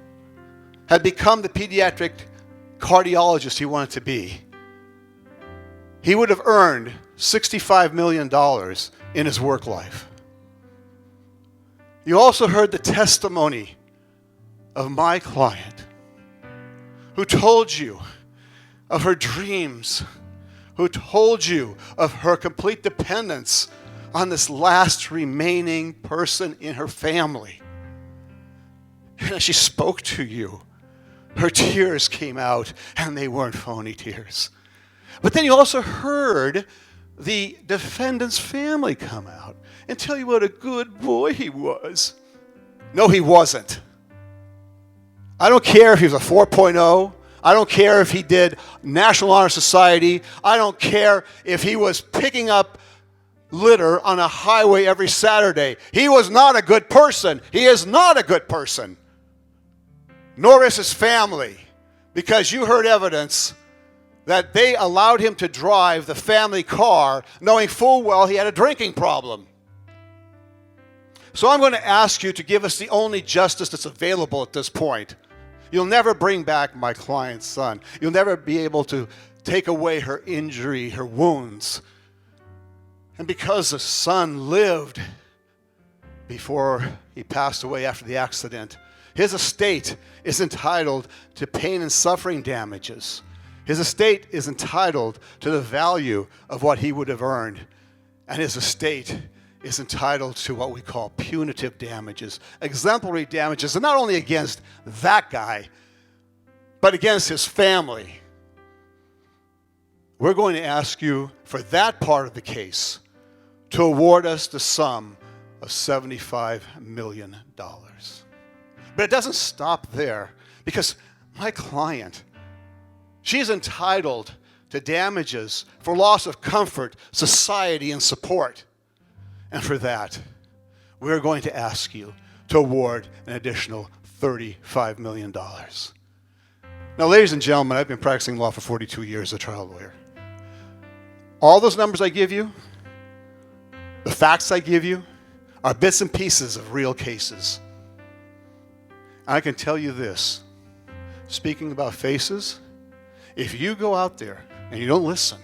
had become the pediatric cardiologist he wanted to be, he would have earned $65 million in his work life. You also heard the testimony of my client, who told you of her dreams, who told you of her complete dependence on this last remaining person in her family. And as she spoke to you, her tears came out, and they weren't phony tears. But then you also heard the defendant's family come out and tell you what a good boy he was. No, he wasn't. I don't care if he was a 4.0. I don't care if he did National Honor Society. I don't care if he was picking up litter on a highway every Saturday. He was not a good person. He is not a good person. Nor is his family, because you heard evidence that they allowed him to drive the family car knowing full well he had a drinking problem. So I'm going to ask you to give us the only justice that's available at this point. You'll never bring back my client's son. You'll never be able to take away her injury, her wounds. And because the son lived before he passed away after the accident, his estate is entitled to pain and suffering damages. His estate is entitled to the value of what he would have earned. And his estate is entitled to what we call punitive damages, exemplary damages, and not only against that guy, but against his family. We're going to ask you for that part of the case to award us the sum of $75 million. But it doesn't stop there, because my client, she's entitled to damages for loss of comfort, society, and support. And for that, we're going to ask you to award an additional $35 million. Now, ladies and gentlemen, I've been practicing law for 42 years as a trial lawyer. All those numbers I give you, the facts I give you, are bits and pieces of real cases. And I can tell you this, speaking about faces, if you go out there and you don't listen,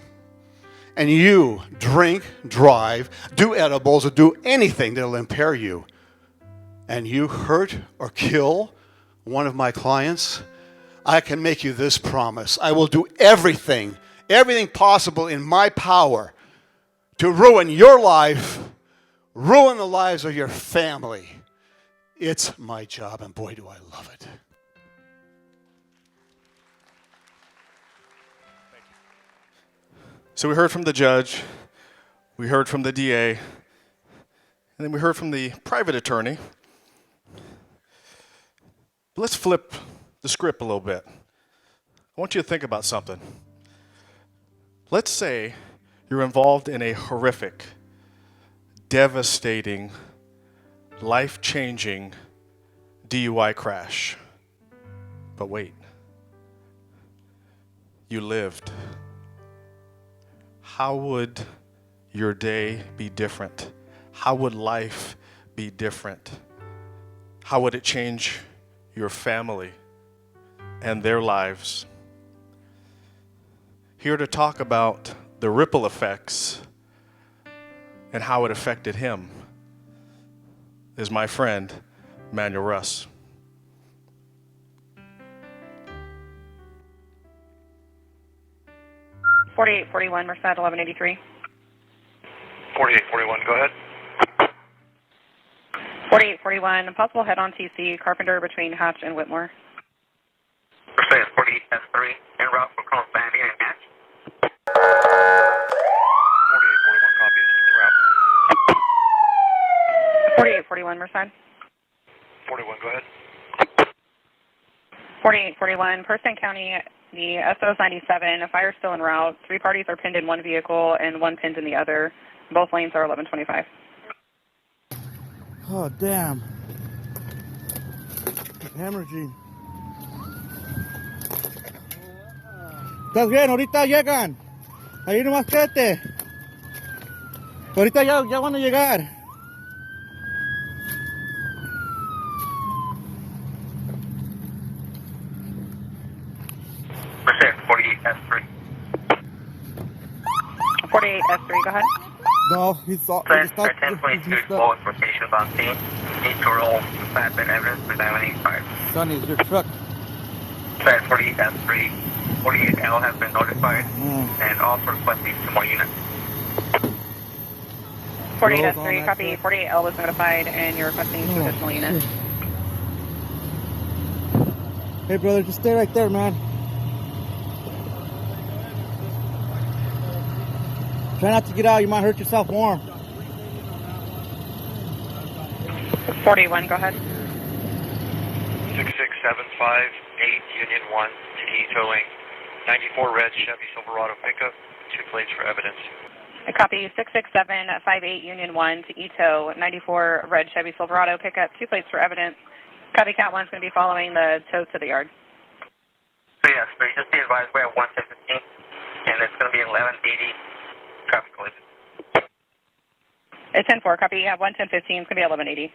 and you drink, drive, do edibles, or do anything that will impair you, and you hurt or kill one of my clients, I can make you this promise. I will do everything possible in my power to ruin your life, ruin the lives of your family. It's my job, and boy, do I love it. So we heard from the judge, we heard from the DA, and then we heard from the private attorney. But let's flip the script a little bit. I want you to think about something. Let's say you're involved in a horrific, devastating, life-changing DUI crash. But wait, you lived. How would your day be different? How would life be different? How would it change your family and their lives? Here to talk about the ripple effects and how it affected him is my friend, Manuel Russ. $4841, Merced 1183. 4841, go ahead. 4841, possible head-on TC, Carpenter between Hatch and Whitmore. Mercedes 48S3, en route for Cross Sandy and Hatch. 4841, copies, en route. 4841, Merced. 41, go ahead. 4841, Person County, the SO97, a fire still en route. 3 parties are pinned in one vehicle and 1 pinned in the other. Both lanes are 1125. Oh, damn. Hemorrhaging. ¿Estás bien? Ahorita llegan. Ahí nomás quédate. Ahorita ya van a llegar. Mercedes 48S3. 48S3, go ahead. No, he's all. Friends for 1022, full information on scene. Need to roll flatbed evidence for 985. Sonny, is your truck. Friends 48S3. 48L has been notified and also requesting 2 more units. 48S3, copy. 48L was notified and you're requesting 2 additional units. Hey, brother, just stay right there, man. Try not to get out. You might hurt yourself more. 41, go ahead. 66758 Union 1 to E towing. 94 red Chevy Silverado pickup. 2 plates for evidence. Copy 66758 Union 1 to ETO, 94 red Chevy Silverado pickup, 2 plates for evidence. Copy Cat 1 is going to be following the tow to the yard. So yes, but just be advised we have 115 and it's going to be 1180 traffic collision. It's 10-4, copy, you have 11015, it's going to be 1180.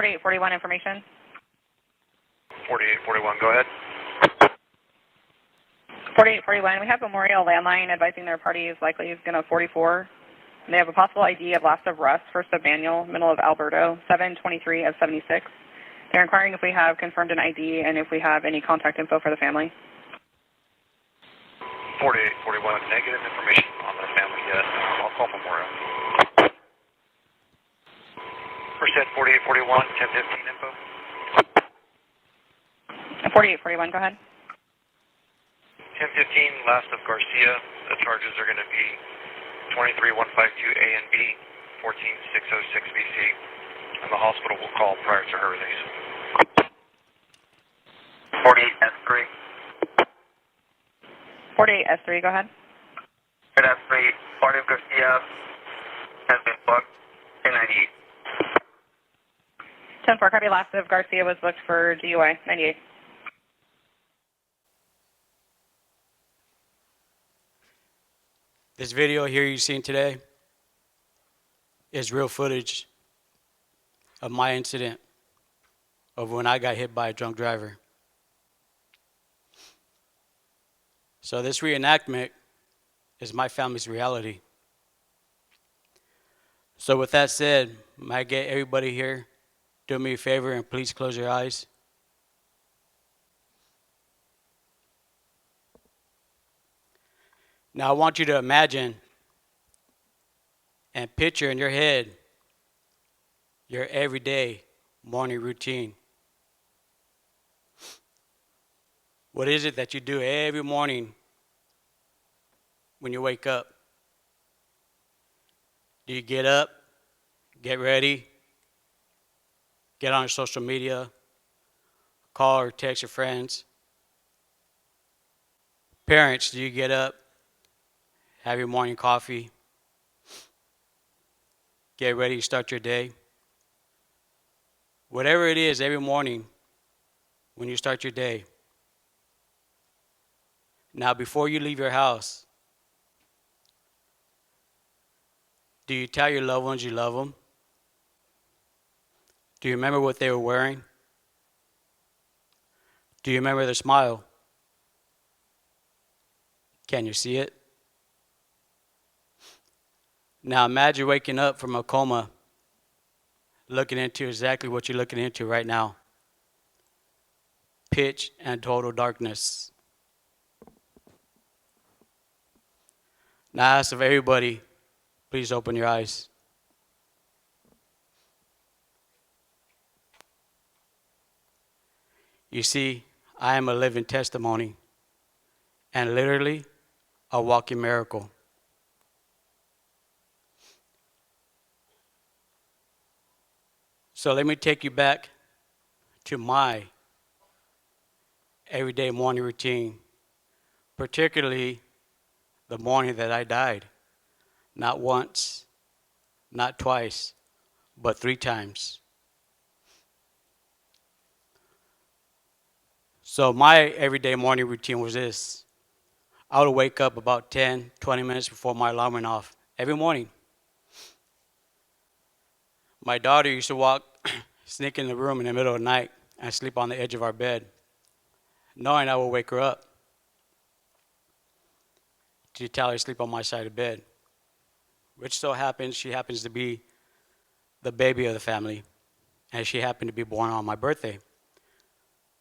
4841 information. 4841, go ahead. 4841, we have Memorial Landline advising their party is likely is going to 44. And they have a possible ID of last of Russ, first of Manuel, middle of Alberto, 723 of 76. They're inquiring if we have confirmed an ID and if we have any contact info for the family. 4841, negative information on the family yet. I'll call Memorial. First at 4841, 1015 info. 4841, go ahead. 1015, last of Garcia. The charges are going to be 23152A and B, 14606BC, and the hospital will call prior to her release. 48S3. 48S3, go ahead. S3, party of Garcia has been booked. 1098. 10-4, copy, last of Garcia was booked for DUI, 98. This video here you've seen today is real footage of my incident of when I got hit by a drunk driver. So this reenactment is my family's reality. So with that said, may I get everybody here, do me a favor and please close your eyes. Now I want you to imagine and picture in your head your everyday morning routine. What is it that you do every morning when you wake up? Do you get up, get ready, get on social media, call or text your friends? Parents, do you get up, have your morning coffee, get ready to start your day? Whatever it is, every morning when you start your day. Now, before you leave your house, do you tell your loved ones you love them? Do you remember what they were wearing? Do you remember their smile? Can you see it? Now imagine waking up from a coma, looking into exactly what you're looking into right now. Pitch and total darkness. Now I ask of everybody, please open your eyes. You see, I am a living testimony and literally a walking miracle. So let me take you back to my everyday morning routine, particularly the morning that I died. Not once, not twice, but 3 times. So my everyday morning routine was this. I would wake up about 10, 20 minutes before my alarm went off every morning. My daughter used to sneak in the room in the middle of the night and sleep on the edge of our bed, knowing I would wake her up to tell her to sleep on my side of the bed, which so happens she happens to be the baby of the family, and she happened to be born on my birthday.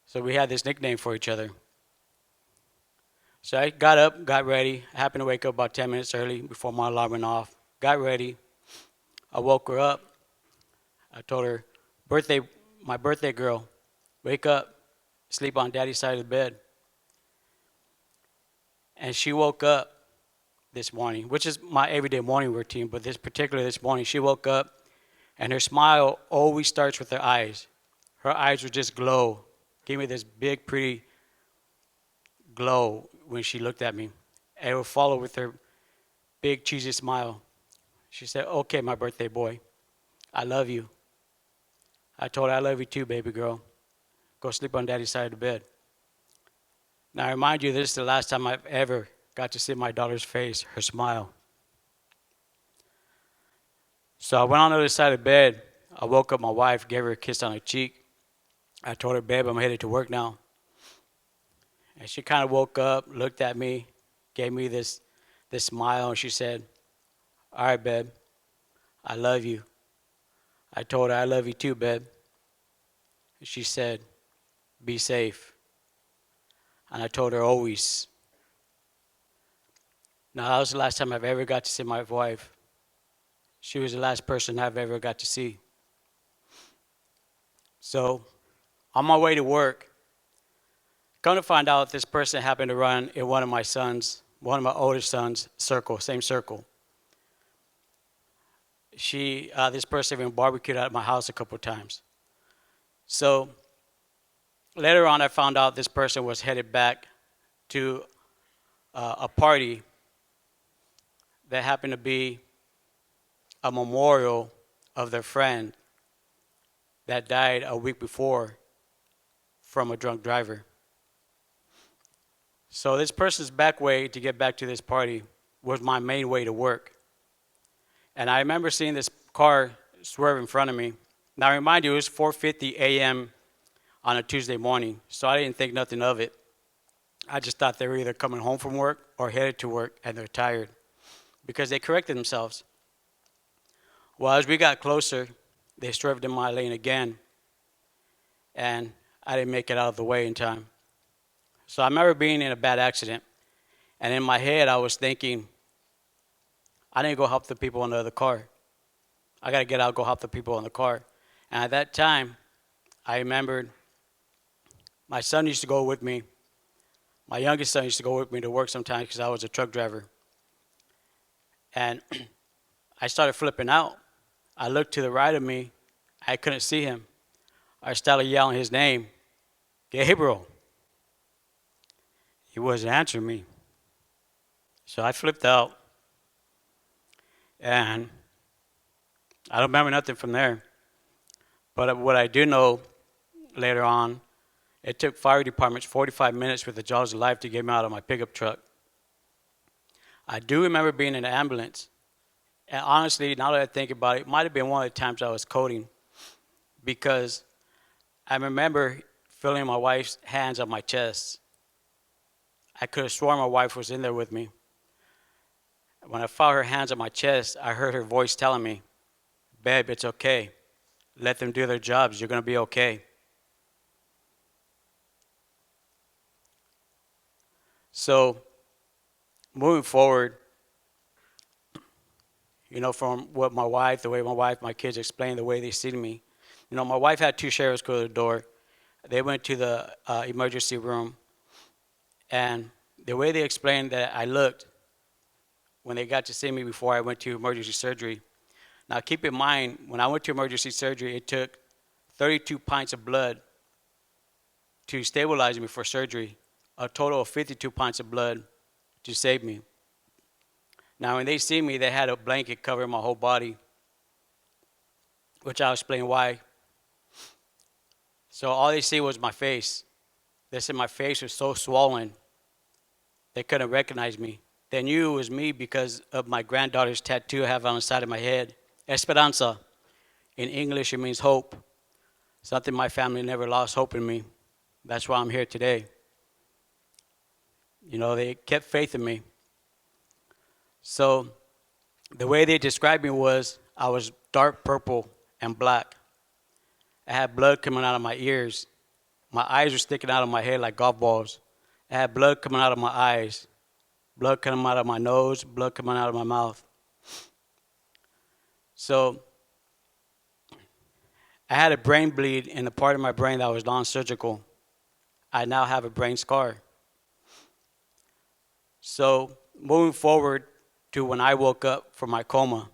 So we had this nickname for each other. So I got up, got ready. I happened to wake up about 10 minutes early before my alarm went off. Got ready. I woke her up. I told her, my birthday girl, wake up, sleep on daddy's side of the bed. And she woke up this morning, which is my everyday morning routine, but this morning, she woke up and her smile always starts with her eyes. Her eyes would just glow, give me this big, pretty glow when she looked at me. And it would follow with her big, cheesy smile. She said, "Okay, my birthday boy, I love you." I told her, "I love you too, baby girl. Go sleep on daddy's side of the bed." Now, I remind you, this is the last time I've ever got to see my daughter's face, her smile. So I went on the other side of the bed. I woke up my wife, gave her a kiss on her cheek. I told her, "Babe, I'm headed to work now." And she kind of woke up, looked at me, gave me this smile, and she said, "All right, babe, I love you." I told her, "I love you too, babe." And she said, "Be safe." And I told her, "Always." Now, that was the last time I've ever got to see my wife. She was the last person I've ever got to see. So, on my way to work, come to find out this person happened to run in one of my oldest sons' circle, same circle. This person even barbecued at my house a couple of times. So, later on, I found out this person was headed back to a party that happened to be a memorial of their friend that died a week before from a drunk driver. So this person's back way to get back to this party was my main way to work. And I remember seeing this car swerve in front of me. Now, I remind you, it was 4:50 a.m. on a Tuesday morning, so I didn't think nothing of it. I just thought they were either coming home from work or headed to work and they're tired because they corrected themselves. Well, as we got closer, they swerved in my lane again, and I didn't make it out of the way in time. So I remember being in a bad accident, and in my head I was thinking, I need to go help the people in the other car. I got to get out, go help the people in the car. And at that time, I remembered my son used to go with me. My youngest son used to go with me to work sometimes because I was a truck driver. And I started flipping out. I looked to the right of me. I couldn't see him. I started yelling his name, "Gabriel." He wasn't answering me. So I flipped out. And I don't remember nothing from there. But what I do know later on, it took fire departments 45 minutes with the jaws of life to get me out of my pickup truck. I do remember being in an ambulance. And honestly, now that I think about it, it might have been one of the times I was coding because I remember feeling my wife's hands on my chest. I could have sworn my wife was in there with me. When I felt her hands on my chest, I heard her voice telling me, "Babe, it's okay. Let them do their jobs. You're going to be okay." So, moving forward, from what the way my wife, my kids explained, the way they see me. My wife had two sheriffs go to the door. They went to the emergency room. And the way they explained that I looked when they got to see me before I went to emergency surgery. Now, keep in mind, when I went to emergency surgery, it took 32 pints of blood to stabilize me for surgery, a total of 52 pints of blood to save me. Now, when they see me, they had a blanket covering my whole body, which I'll explain why. So all they see was my face. They said my face was so swollen, they couldn't recognize me. They knew it was me because of my granddaughter's tattoo I have on the side of my head. Esperanza. In English, it means hope. Something my family never lost hope in me. That's why I'm here today. They kept faith in me. So the way they described me was I was dark purple and black. I had blood coming out of my ears. My eyes were sticking out of my head like golf balls. I had blood coming out of my eyes, blood coming out of my nose, blood coming out of my mouth. So I had a brain bleed in the part of my brain that was non-surgical. I now have a brain scar. So moving forward, to when I woke up from my coma.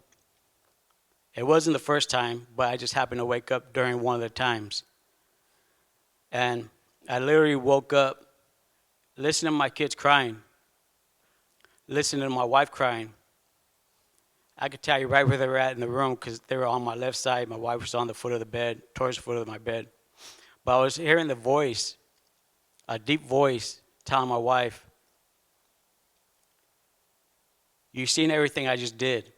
It wasn't the first time, but I just happened to wake up during one of the times. And I literally woke up listening to my kids crying, listening to my wife crying. I could tell you right where they were at in the room because they were on my left side. My wife was on the foot of the bed, towards the foot of my bed. But I was hearing the voice, a deep voice, telling my wife, "You've seen everything I just did.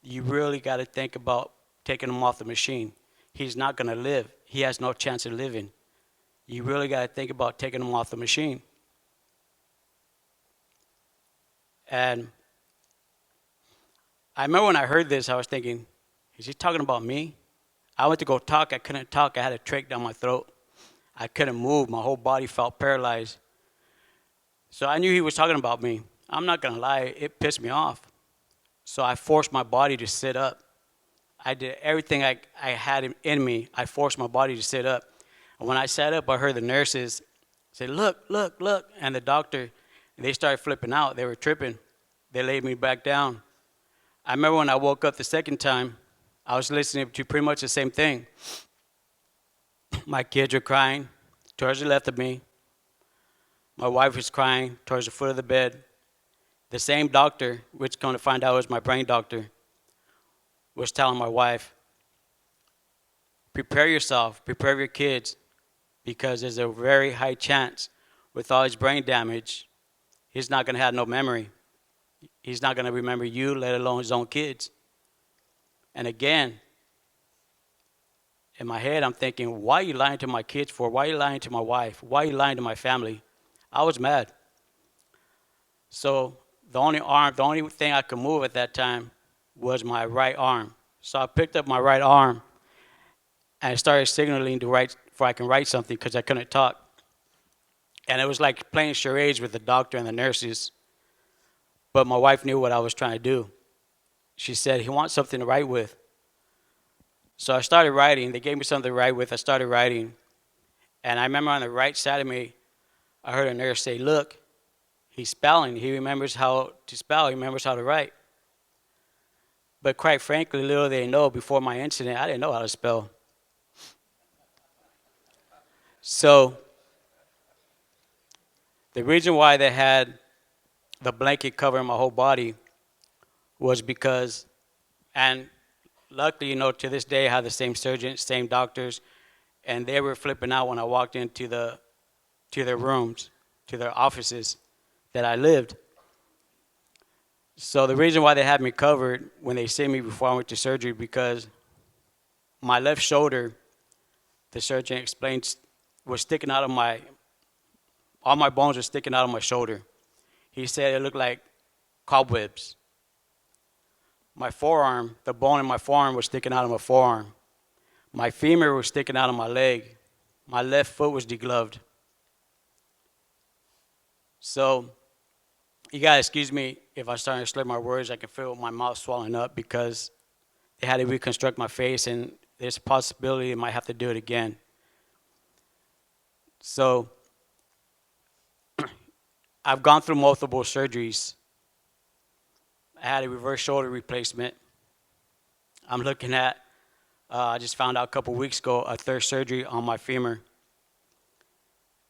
You really got to think about taking him off the machine. He's not going to live. He has no chance of living. You really got to think about taking him off the machine." And I remember when I heard this, I was thinking, is he talking about me? I went to go talk. I couldn't talk. I had a trach down my throat. I couldn't move. My whole body felt paralyzed. So I knew he was talking about me. I'm not going to lie. It pissed me off. So I forced my body to sit up. I did everything I had in me. I forced my body to sit up. And when I sat up, I heard the nurses say, "Look, look, look." And the doctor, they started flipping out. They were tripping. They laid me back down. I remember when I woke up the second time, I was listening to pretty much the same thing. My kids were crying towards the left of me. My wife was crying towards the foot of the bed. The same doctor, which come to find out was my brain doctor, was telling my wife, "Prepare yourself, prepare your kids, because there's a very high chance with all his brain damage, he's not going to have no memory. He's not going to remember you, let alone his own kids." And again, in my head, I'm thinking, why are you lying to my kids for? Why are you lying to my wife? Why are you lying to my family? I was mad. So the only thing I could move at that time was my right arm. So I picked up my right arm and I started signaling to write, for I can write something because I couldn't talk. And it was like playing charades with the doctor and the nurses. But my wife knew what I was trying to do. She said, "He wants something to write with." So I started writing. They gave me something to write with. I started writing. And I remember on the right side of me, I heard a nurse say, "Look, he's spelling. He remembers how to spell. He remembers how to write." But quite frankly, little they know, before my incident, I didn't know how to spell. So the reason why they had the blanket covering my whole body was because, and luckily, to this day, I have the same surgeon, same doctors, and they were flipping out when I walked into their rooms, to their offices that I lived. So the reason why they had me covered when they see me before I went to surgery, because my left shoulder, the surgeon explained, was sticking out of all my bones were sticking out of my shoulder. He said it looked like cobwebs. My forearm, the bone in my forearm was sticking out of my forearm. My femur was sticking out of my leg. My left foot was degloved. So you gotta excuse me if I start to slur my words. I can feel my mouth swelling up because they had to reconstruct my face, and there's a possibility they might have to do it again. So I've gone through multiple surgeries. I had a reverse shoulder replacement. I'm looking at, I just found out a couple weeks ago, a third surgery on my femur.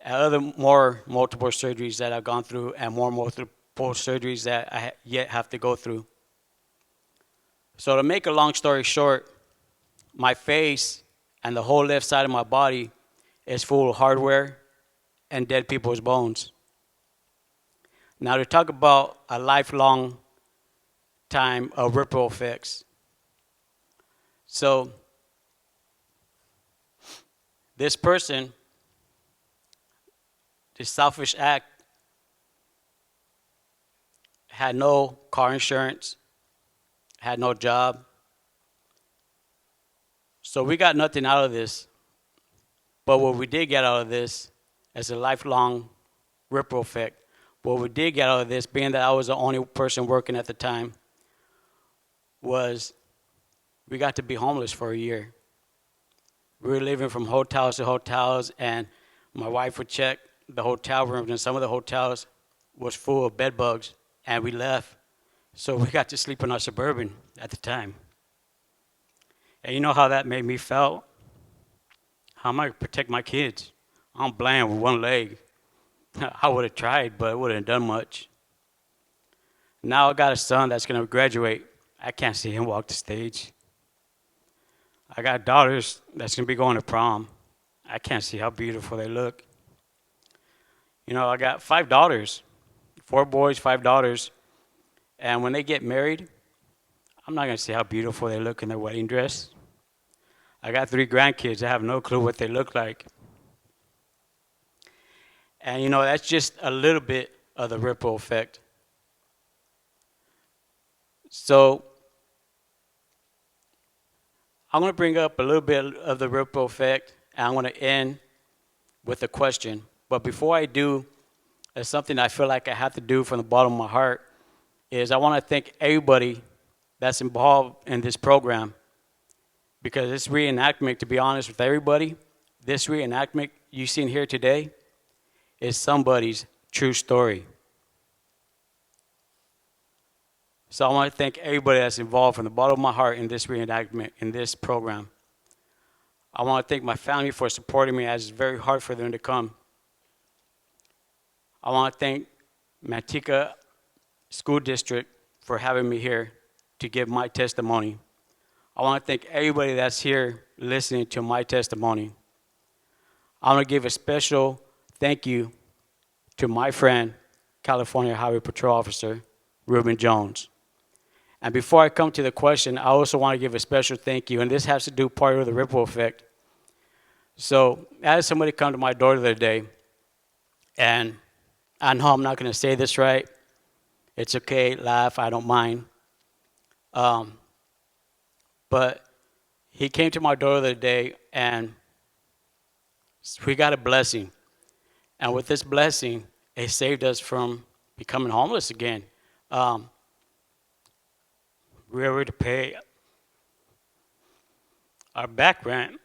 And more multiple surgeries that I've gone through, and more multiple surgeries that I yet have to go through. So to make a long story short, my face and the whole left side of my body is full of hardware and dead people's bones. Now, to talk about a lifelong time of ripple effects. So this person, this selfish act, had no car insurance, had no job. So we got nothing out of this. But what we did get out of this is a lifelong ripple effect. What we did get out of this, being that I was the only person working at the time, was we got to be homeless for a year. We were living from hotels to hotels, and my wife would check the hotel rooms, and some of the hotels was full of bed bugs, and we left So we got to sleep in our Suburban at the time. And you know how that made me feel? How am I going to protect my kids? I'm blind with one leg. I would have tried, but it wouldn't have done much. Now I got a son that's going to graduate. I can't see him walk the stage. I got daughters that's going to be going to prom. I can't see how beautiful they look. You know, I got 5 daughters, 4 boys, 5 daughters. And when they get married, I'm not going to see how beautiful they look in their wedding dress. I got 3 grandkids. I have no clue what they look like. And, you know, that's just a little bit of the ripple effect. So I'm going to bring up a little bit of the ripple effect, and I'm going to end with a question. But before I do, there's something I feel like I have to do from the bottom of my heart, is I want to thank everybody that's involved in this program. Because this reenactment, to be honest with everybody, this reenactment you've seen here today is somebody's true story. So I want to thank everybody that's involved from the bottom of my heart in this reenactment, in this program. I want to thank my family for supporting me, as it's very hard for them to come. I want to thank Manteca School District for having me here to give my testimony. I want to thank everybody that's here listening to my testimony. I want to give a special thank you to my friend, California Highway Patrol Officer, Ruben Jones. And before I come to the question, I also want to give a special thank you, and this has to do part of the ripple effect. So I had somebody come to my door the other day, and I know I'm not going to say this right. It's okay, laugh, I don't mind. But he came to my door the other day, and we got a blessing. And with this blessing, it saved us from becoming homeless again. We were able to pay our back rent.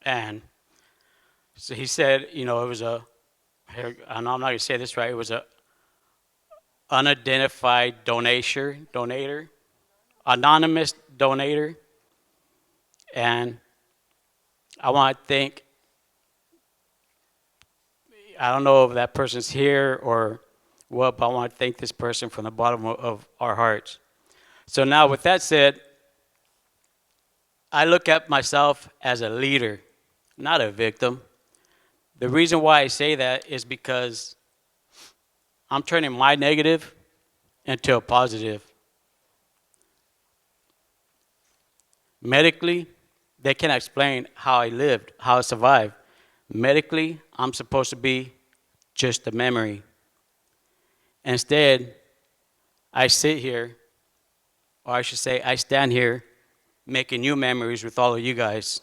And so he said, you know, it was I know I'm not going to say this right, it was a unidentified donator, anonymous donator. And I want to thank, I don't know if that person's here or what, but I want to thank this person from the bottom of our hearts. So now with that said, I look at myself as a leader, not a victim. The reason why I say that is because I'm turning my negative into a positive. Medically, they can't explain how I lived, how I survived. Medically, I'm supposed to be just a memory. Instead, I sit here, or I should say, I stand here making new memories with all of you guys.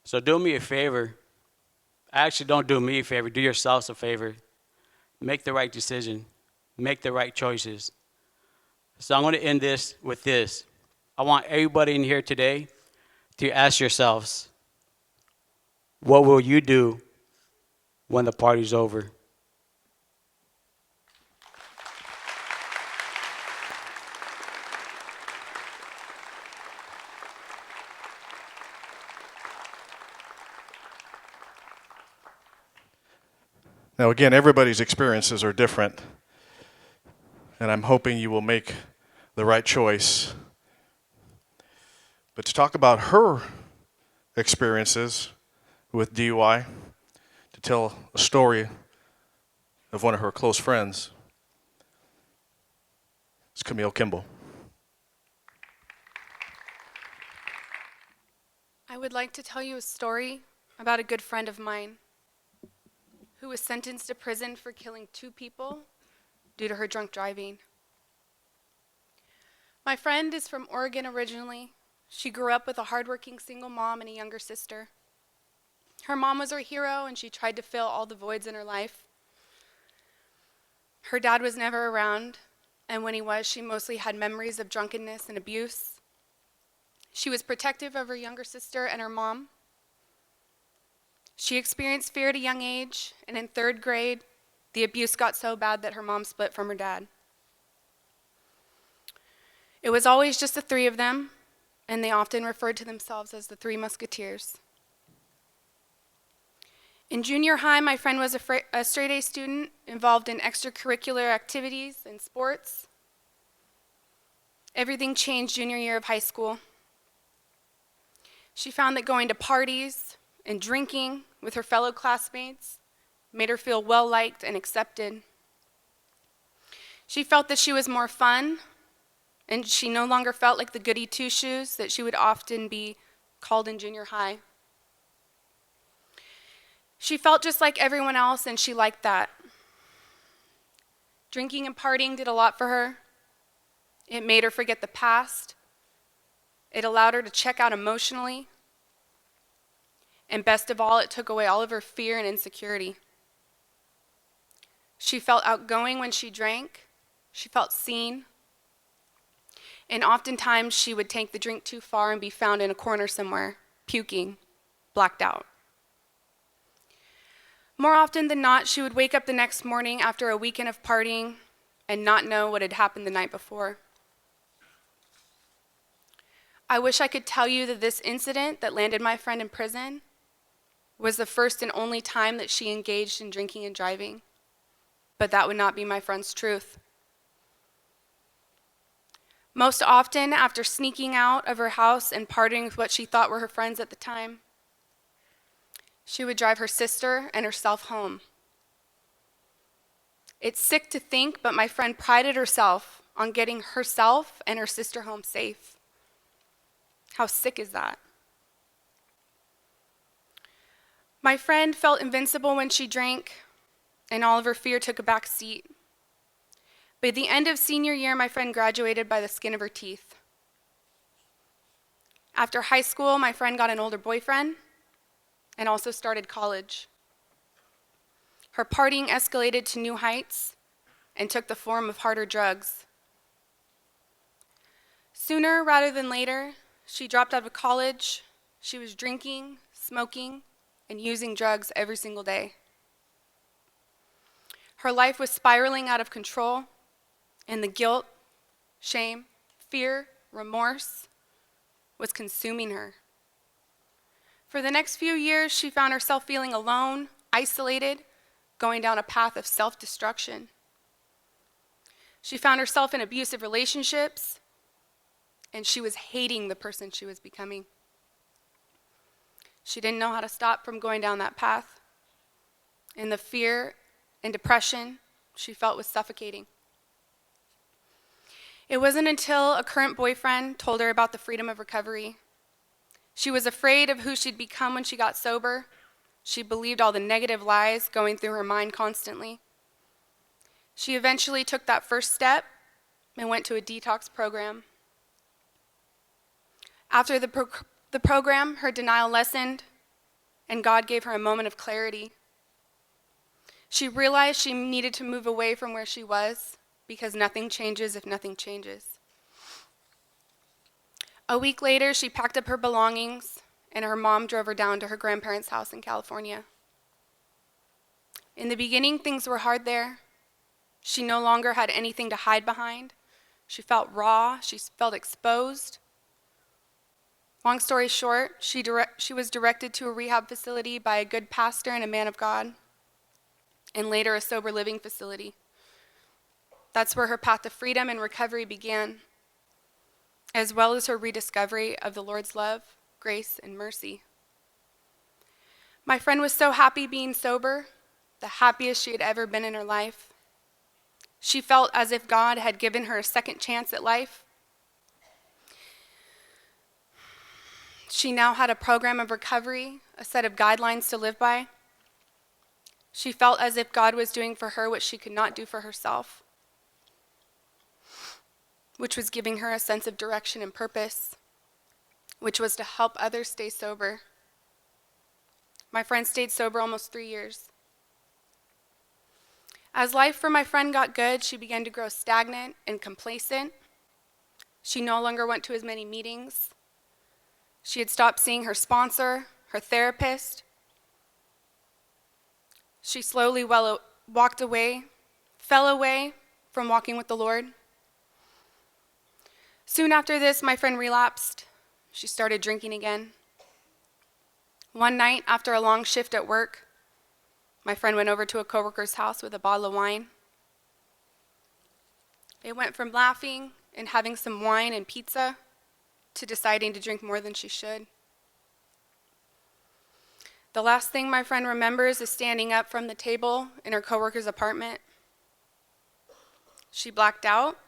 So do me a favor. Actually, don't do me a favor. Do yourselves a favor. Make the right decision. Make the right choices. So I'm going to end this with this. I want everybody in here today to ask yourselves, what will you do when the party's over? Now, again, everybody's experiences are different, and I'm hoping you will make the right choice. But to talk about her experiences with DUI, to tell a story of one of her close friends, is Camille Kimball. I would like to tell you a story about a good friend of mine who was sentenced to prison for killing 2 people due to her drunk driving. My friend is from Oregon originally. She grew up with a hardworking single mom and a younger sister. Her mom was her hero, and she tried to fill all the voids in her life. Her dad was never around, and when he was, she mostly had memories of drunkenness and abuse. She was protective of her younger sister and her mom. She experienced fear at a young age, and in 3rd grade, The abuse got so bad that her mom split from her dad. It was always just the three of them, and they often referred to themselves as the Three Musketeers. In junior high, my friend was a straight-A student involved in extracurricular activities and sports. Everything changed junior year of high school. She found that going to parties and drinking with her fellow classmates made her feel well-liked and accepted. She felt that she was more fun, and she no longer felt like the goody two-shoes that she would often be called in junior high. She felt just like everyone else, and she liked that. Drinking and partying did a lot for her. It made her forget the past. It allowed her to check out emotionally. And best of all, it took away all of her fear and insecurity. She felt outgoing when she drank. She felt seen. And oftentimes she would take the drink too far and be found in a corner somewhere, puking, blacked out. More often than not, she would wake up the next morning after a weekend of partying and not know what had happened the night before. I wish I could tell you that this incident that landed my friend in prison was the first and only time that she engaged in drinking and driving, but that would not be my friend's truth. Most often, after sneaking out of her house and partying with what she thought were her friends at the time, she would drive her sister and herself home. It's sick to think, but my friend prided herself on getting herself and her sister home safe. How sick is that? My friend felt invincible when she drank, and all of her fear took a back seat. By the end of senior year, my friend graduated by the skin of her teeth. After high school, my friend got an older boyfriend and also started college. Her partying escalated to new heights and took the form of harder drugs. Sooner rather than later, she dropped out of college. She was drinking, smoking, and using drugs every single day. Her life was spiraling out of control, and the guilt, shame, fear, remorse was consuming her. For the next few years, she found herself feeling alone, isolated, going down a path of self-destruction. She found herself in abusive relationships, and she was hating the person she was becoming. She didn't know how to stop from going down that path, and the fear and depression she felt was suffocating. It wasn't until a current boyfriend told her about the freedom of recovery. She was afraid of who she'd become when she got sober. She believed all the negative lies going through her mind constantly. She eventually took that first step and went to a detox program. After the program, her denial lessened, and God gave her a moment of clarity. She realized she needed to move away from where she was because nothing changes if nothing changes. A week later, she packed up her belongings, and her mom drove her down to her grandparents' house in California. In the beginning, things were hard there. She no longer had anything to hide behind. She felt raw. She felt exposed. Long story short, she was directed to a rehab facility by a good pastor and a man of God, and later a sober living facility. That's where her path to freedom and recovery began, as well as her rediscovery of the Lord's love, grace, and mercy. My friend was so happy being sober, the happiest she had ever been in her life. She felt as if God had given her a second chance at life. She now had a program of recovery, a set of guidelines to live by. She felt as if God was doing for her what she could not do for herself, which was giving her a sense of direction and purpose, which was to help others stay sober. My friend stayed sober almost 3 years. As life for my friend got good, she began to grow stagnant and complacent. She no longer went to as many meetings. She had stopped seeing her sponsor, her therapist. She slowly walked away, fell away from walking with the Lord. Soon after this, my friend relapsed. She started drinking again. One night, after a long shift at work, my friend went over to a coworker's house with a bottle of wine. They went from laughing and having some wine and pizza to deciding to drink more than she should. The last thing my friend remembers is standing up from the table in her coworker's apartment. She blacked out,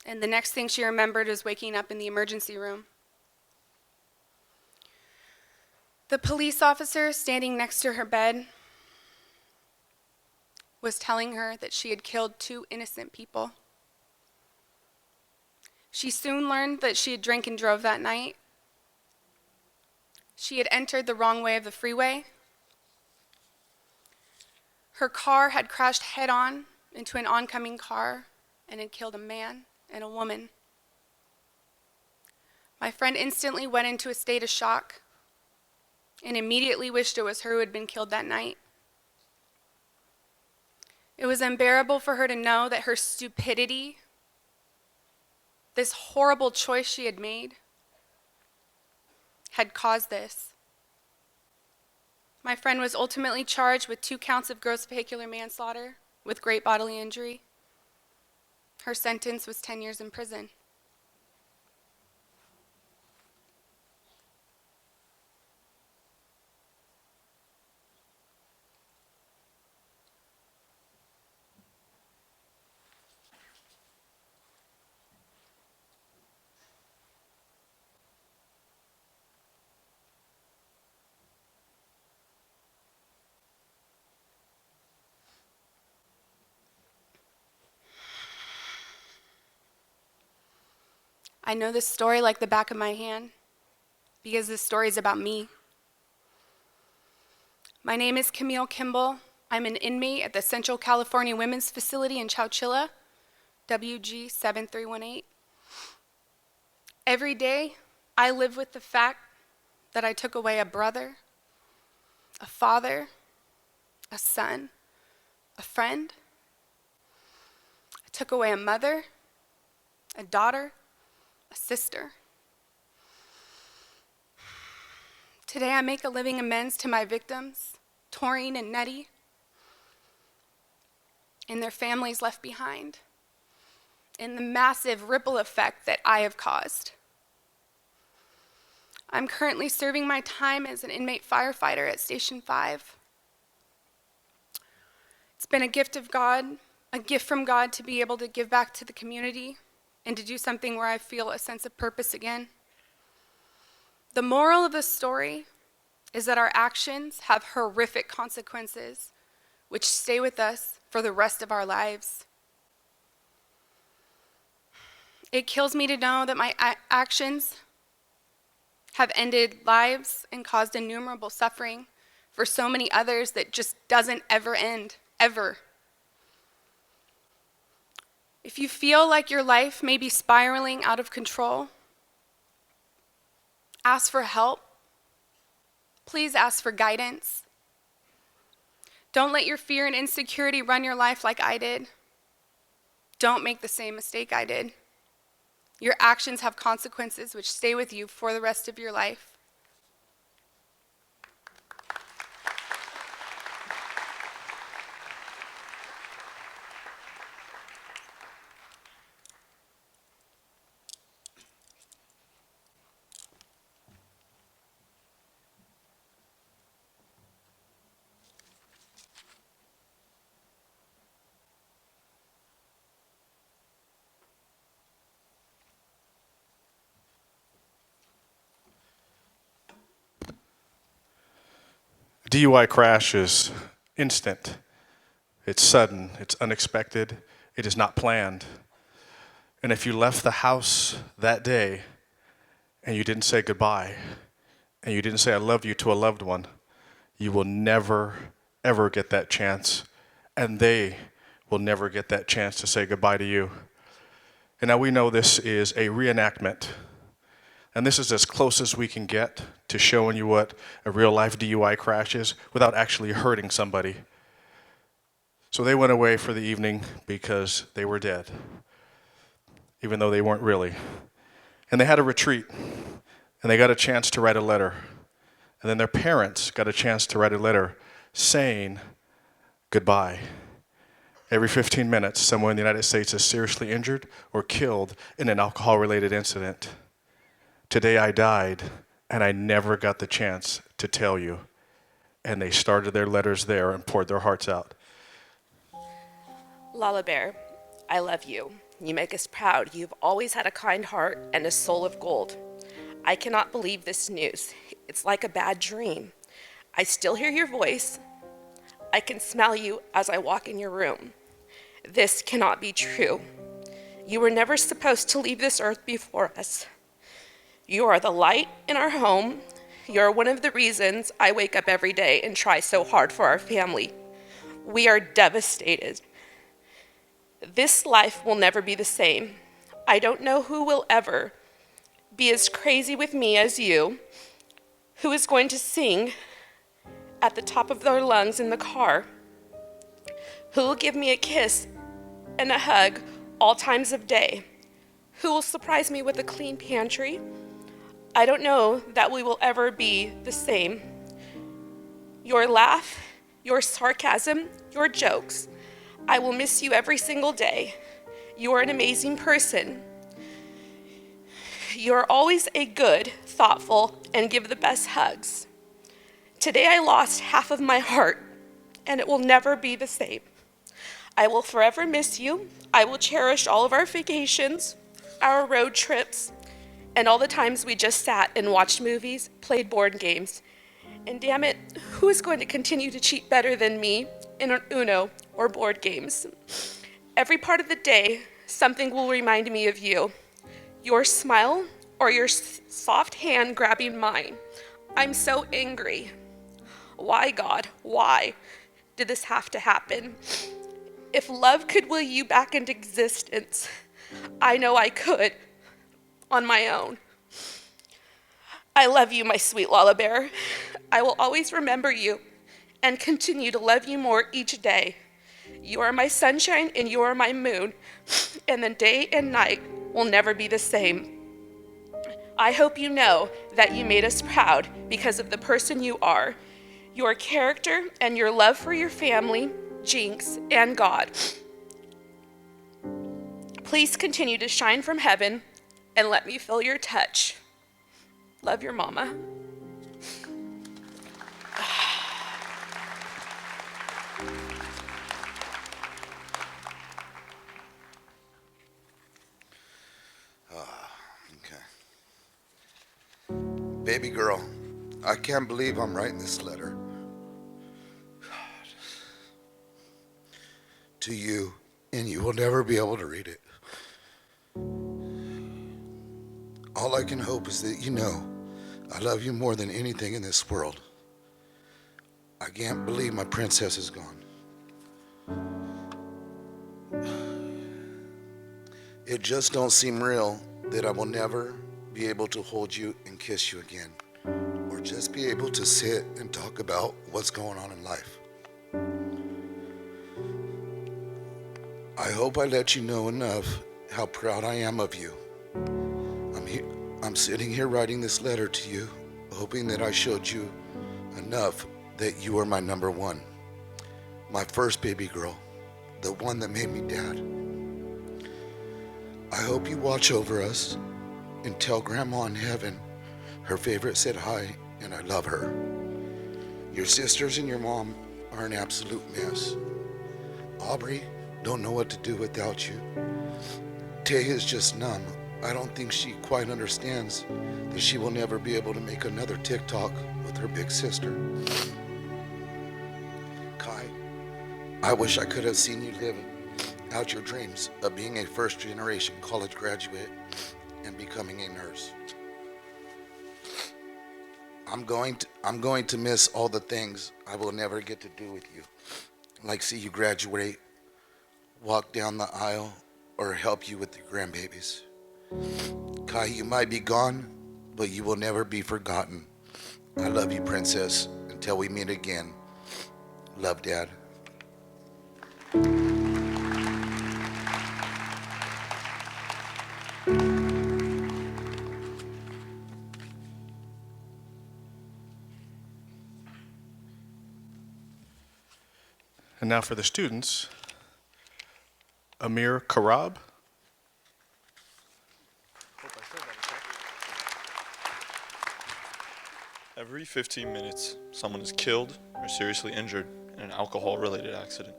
and the next thing she remembered was waking up in the emergency room. The police officer standing next to her bed was telling her that she had killed 2 innocent people. She soon learned that she had drank and drove that night. She had entered the wrong way of the freeway. Her car had crashed head-on into an oncoming car and had killed a man and a woman. My friend instantly went into a state of shock and immediately wished it was her who had been killed that night. It was unbearable for her to know that her stupidity, this horrible choice she had made, had caused this. My friend was ultimately charged with 2 counts of gross vehicular manslaughter with great bodily injury. Her sentence was 10 years in prison. I know this story like the back of my hand because this story is about me. My name is Camille Kimball. I'm an inmate at the Central California Women's Facility in Chowchilla, WG 7318. Every day, I live with the fact that I took away a brother, a father, a son, a friend. I took away a mother, a daughter, a sister. Today, I make a living amends to my victims, Taurine and Nettie, and their families left behind, and the massive ripple effect that I have caused. I'm currently serving my time as an inmate firefighter at Station 5. It's been a gift of God, a gift from God to be able to give back to the community and to do something where I feel a sense of purpose again. The moral of the story is that our actions have horrific consequences which stay with us for the rest of our lives. It kills me to know that my actions have ended lives and caused innumerable suffering for so many others that just doesn't ever end, ever. If you feel like your life may be spiraling out of control, ask for help. Please ask for guidance. Don't let your fear and insecurity run your life like I did. Don't make the same mistake I did. Your actions have consequences which stay with you for the rest of your life. DUI crash is instant. It's sudden. It's unexpected. It is not planned. And if you left the house that day and you didn't say goodbye and you didn't say I love you to a loved one, you will never, ever get that chance. And they will never get that chance to say goodbye to you. And now we know this is a reenactment. And this is as close as we can get to showing you what a real life DUI crash is without actually hurting somebody. So they went away for the evening because they were dead, even though they weren't really. And they had a retreat, and they got a chance to write a letter. And then their parents got a chance to write a letter saying goodbye. Every 15 minutes, someone in the United States is seriously injured or killed in an alcohol-related incident. Today I died, and I never got the chance to tell you. And they started their letters there and poured their hearts out. Lala Bear, I love you. You make us proud. You've always had a kind heart and a soul of gold. I cannot believe this news. It's like a bad dream. I still hear your voice. I can smell you as I walk in your room. This cannot be true. You were never supposed to leave this earth before us. You are the light in our home. You're one of the reasons I wake up every day and try so hard for our family. We are devastated. This life will never be the same. I don't know who will ever be as crazy with me as you, who is going to sing at the top of their lungs in the car, who will give me a kiss and a hug all times of day, who will surprise me with a clean pantry. I don't know that we will ever be the same. Your laugh, your sarcasm, your jokes, I will miss you every single day. You are an amazing person. You are always a good, thoughtful, and give the best hugs. Today I lost half of my heart, and it will never be the same. I will forever miss you. I will cherish all of our vacations, our road trips, and all the times we just sat and watched movies, played board games. And damn it, who is going to continue to cheat better than me in an Uno or board games? Every part of the day, something will remind me of you. Your smile or your soft hand grabbing mine. I'm so angry. Why, God, why did this have to happen? If love could will you back into existence, I know I could on my own. I love you, my sweet Lala Bear. I will always remember you and continue to love you more each day. You are my sunshine and you are my moon, and the day and night will never be the same. I hope you know that you made us proud because of the person you are, your character, and your love for your family, Jinx, and God. Please continue to shine from heaven and let me feel your touch. Love your mama. Baby girl, I can't believe I'm writing this letter. To you, and you will never be able to read it. All I can hope is that you know I love you more than anything in this world. I can't believe my princess is gone. It just don't seem real that I will never be able to hold you and kiss you again, or just be able to sit and talk about what's going on in life. I hope I let you know enough how proud I am of you. I'm sitting here writing this letter to you, hoping that I showed you enough that you are my number one, my first baby girl, the one that made me dad. I hope you watch over us and tell Grandma in heaven her favorite said hi and I love her. Your sisters and your mom are an absolute mess. Aubrey don't know what to do without you. Tay is just numb. I don't think she quite understands that she will never be able to make another TikTok with her big sister. Kai, I wish I could have seen you live out your dreams of being a first-generation college graduate and becoming a nurse. I'm going to miss all the things I will never get to do with you, like see you graduate, walk down the aisle, or help you with your grandbabies. Kai, you might be gone, but you will never be forgotten. I love you, princess. Until we meet again. Love, Dad. And now for the students, Amir Karab. Every 15 minutes, someone is killed or seriously injured in an alcohol-related accident.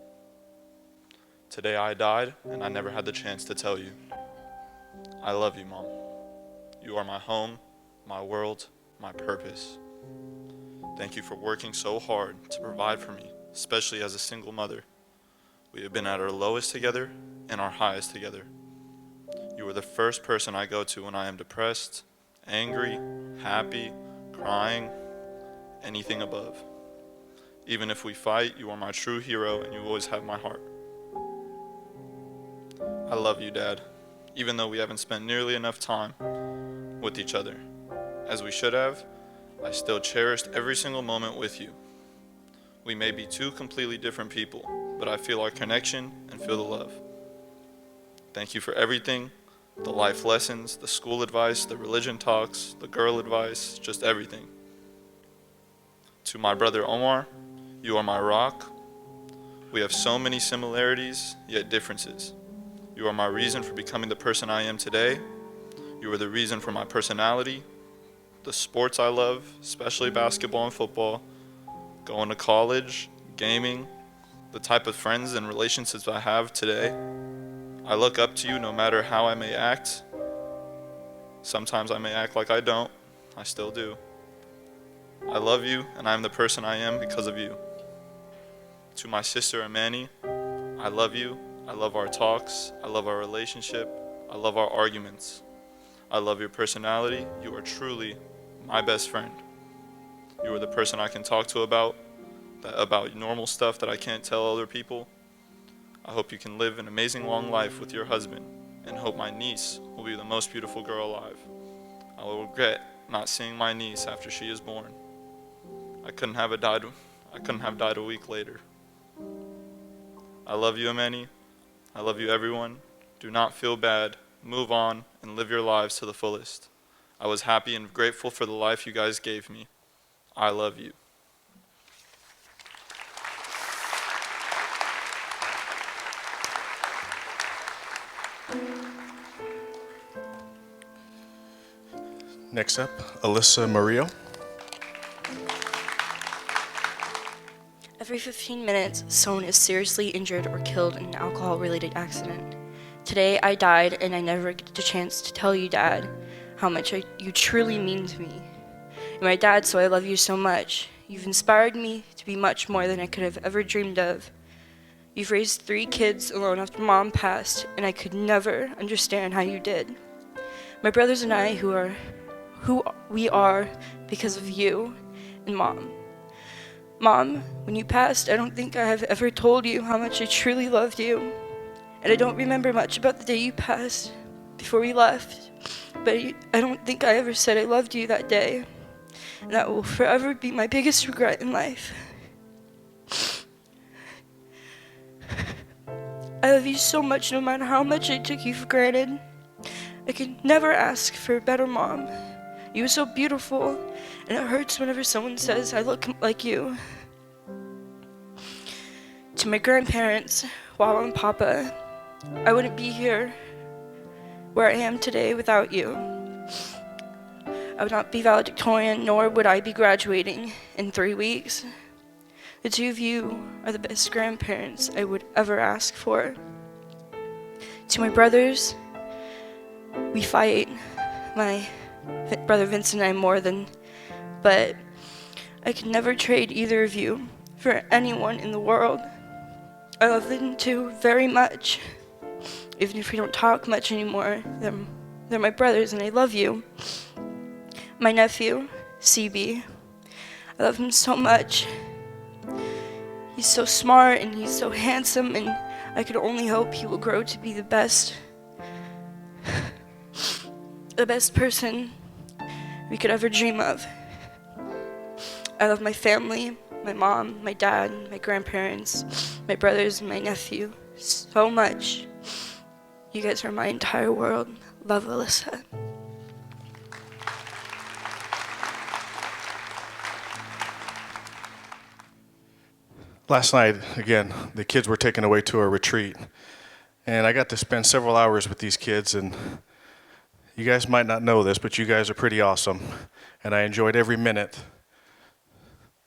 Today I died, and I never had the chance to tell you. I love you, Mom. You are my home, my world, my purpose. Thank you for working so hard to provide for me, especially as a single mother. We have been at our lowest together and our highest together. You are the first person I go to when I am depressed, angry, happy, crying, anything above. Even if we fight, you are my true hero and you always have my heart. I love you, Dad, even though we haven't spent nearly enough time with each other. As we should have, I still cherished every single moment with you. We may be two completely different people, but I feel our connection and feel the love. Thank you for everything, the life lessons, the school advice, the religion talks, the girl advice, just everything. To my brother Omar, you are my rock. We have so many similarities, yet differences. You are my reason for becoming the person I am today. You are the reason for my personality, the sports I love, especially basketball and football, going to college, gaming, the type of friends and relationships I have today. I look up to you no matter how I may act. Sometimes I may act like I don't. I still do. I love you, and I am the person I am because of you. To my sister Amani, I love you. I love our talks. I love our relationship. I love our arguments. I love your personality. You are truly my best friend. You are the person I can talk to about normal stuff that I can't tell other people. I hope you can live an amazing long life with your husband, and hope my niece will be the most beautiful girl alive. I will regret not seeing my niece after she is born. I couldn't have died a week later. I love you, Amani. I love you, everyone. Do not feel bad. Move on and live your lives to the fullest. I was happy and grateful for the life you guys gave me. I love you. Next up, Alyssa Murillo. Every 15 minutes, someone is seriously injured or killed in an alcohol-related accident. Today, I died, and I never get the chance to tell you, Dad, how much you truly mean to me. You're my dad, so I love you so much. You've inspired me to be much more than I could have ever dreamed of. You've raised 3 kids alone after Mom passed, and I could never understand how you did. My brothers and I, who we are because of you and Mom. Mom, when you passed, I don't think I have ever told you how much I truly loved you. And I don't remember much about the day you passed before we left, but I don't think I ever said I loved you that day. And that will forever be my biggest regret in life. I love you so much no matter how much I took you for granted. I could never ask for a better mom. You were so beautiful, and it hurts whenever someone says I look like you. To my grandparents, Wawa and Papa, I wouldn't be here where I am today without you. I would not be valedictorian, nor would I be graduating in 3 weeks. The 2 of you are the best grandparents I would ever ask for. To my brothers, we fight. My brother Vincent and I more than, but I could never trade either of you for anyone in the world. I love them too very much. Even if we don't talk much anymore, they're my brothers and I love you. My nephew, CB, I love him so much. He's so smart and he's so handsome, and I could only hope he will grow to be the best person we could ever dream of. I love my family, my mom, my dad, my grandparents, my brothers, and my nephew so much. You guys are my entire world. Love, Alyssa. Last night, again, the kids were taken away to a retreat, and I got to spend several hours with these kids, and you guys might not know this, but you guys are pretty awesome, and I enjoyed every minute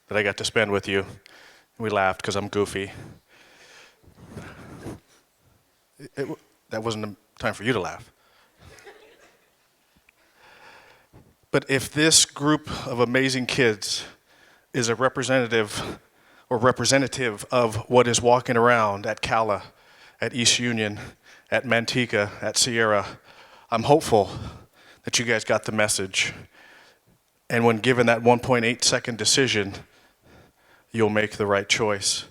that I got to spend with you. We laughed because I'm goofy. That wasn't a time for you to laugh. But if this group of amazing kids is a representative of what is walking around at CALA, at East Union, at Manteca, at Sierra, I'm hopeful that you guys got the message. And when given that 1.8 second decision, you'll make the right choice.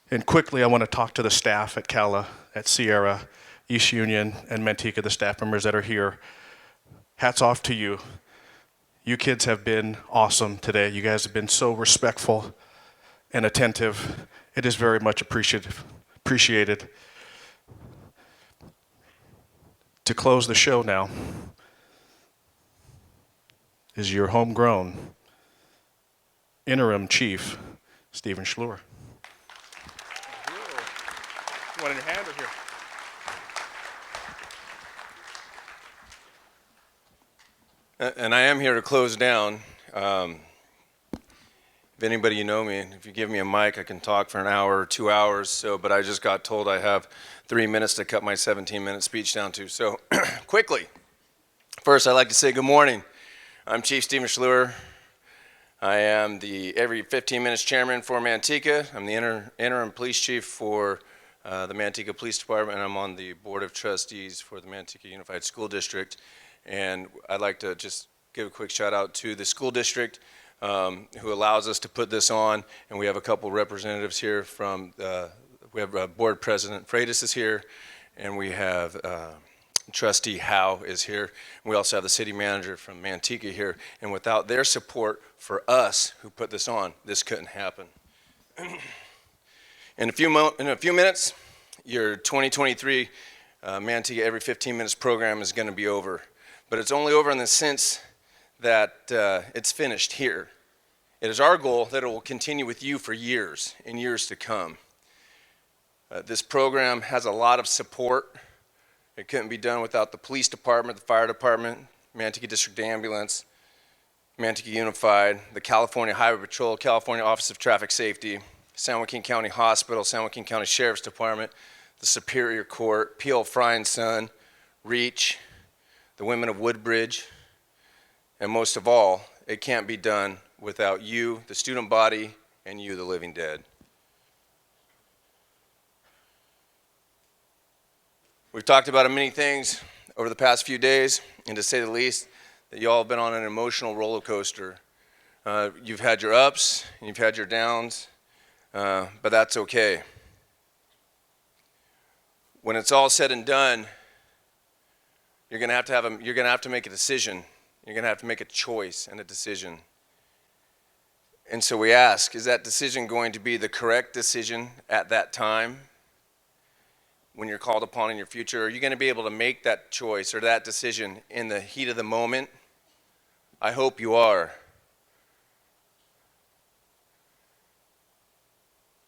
And quickly, I want to talk to the staff at CALA, at Sierra, East Union, and Manteca, the staff members that are here. Hats off to you. You kids have been awesome today. You guys have been so respectful and attentive. It is very much appreciated. To close the show now is your homegrown interim chief, Stephen Schlur. One in your hand or here? And I am here to close down. If anybody you know me, if you give me a mic, I can talk for an hour or 2 hours. So, but I just got told I have 3 minutes to cut my 17-minute speech down to. So, quickly, first I'd like to say good morning. I'm Chief Stephen Schlur. I am the every 15 minutes chairman for Manteca. I'm the interim police chief for the Manteca Police Department, and I'm on the board of trustees for the Manteca Unified School District. And I'd like to just give a quick shout out to the school district who allows us to put this on, and we have a couple representatives here from, we have board president Freitas is here, and we have trustee Howe is here. And we also have the city manager from Manteca here, and without their support for us who put this on, this couldn't happen. In a few minutes, your 2023 Manteca Every 15 Minutes program is going to be over. But it's only over in the sense that it's finished here. It is our goal that it will continue with you for years and years to come. This program has a lot of support. It couldn't be done without the police department, the fire department, Manteca District Ambulance, Manteca Unified, the California Highway Patrol, California Office of Traffic Safety, San Joaquin County Hospital, San Joaquin County Sheriff's Department, the Superior Court, P.L. Fry & Son, REACH, the Women of Woodbridge, and most of all, it can't be done without you, the student body, and you, the living dead. We've talked about many things over the past few days, and to say the least, that you all have been on an emotional roller coaster. You've had your ups, and you've had your downs, but that's okay. When it's all said and done, you're going to have to make a decision. You're going to have to make a choice and a decision. And so we ask, is that decision going to be the correct decision at that time when you're called upon in your future? Are you going to be able to make that choice or that decision in the heat of the moment? I hope you are.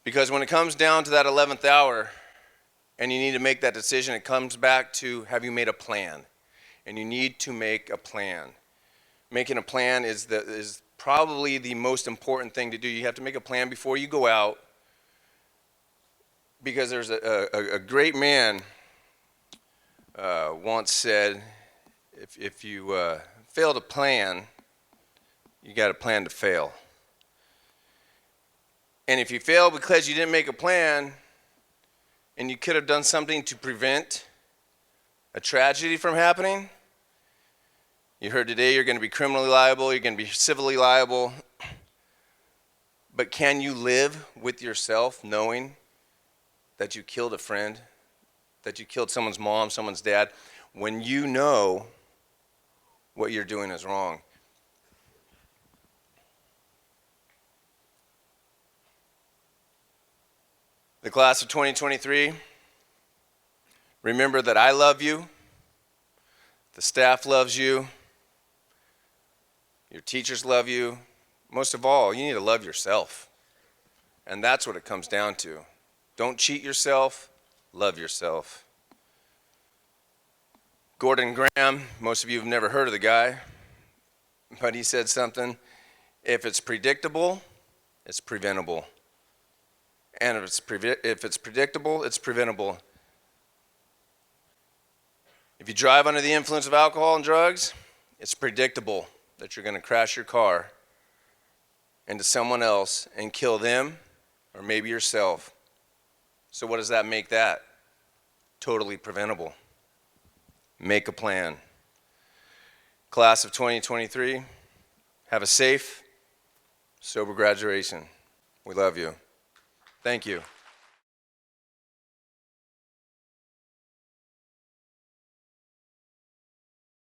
Because when it comes down to that 11th hour and you need to make that decision, it comes back to, have you made a plan? And you need to make a plan. Making a plan is probably the most important thing to do. You have to make a plan before you go out, because there's a great man once said, if you fail to plan, you got to plan to fail. And if you fail because you didn't make a plan and you could have done something to prevent a tragedy from happening, you heard today you're going to be criminally liable, you're going to be civilly liable, but can you live with yourself knowing that you killed a friend, that you killed someone's mom, someone's dad, when you know what you're doing is wrong? The class of 2023, remember that I love you, the staff loves you, your teachers love you. Most of all, you need to love yourself. And that's what it comes down to. Don't cheat yourself, love yourself. Gordon Graham, most of you have never heard of the guy, but he said something, if it's predictable, it's preventable. And if it's predictable, it's preventable. If you drive under the influence of alcohol and drugs, it's predictable that you're going to crash your car into someone else and kill them or maybe yourself. So what does that make that? Totally preventable. Make a plan. Class of 2023, have a safe, sober graduation. We love you. Thank you.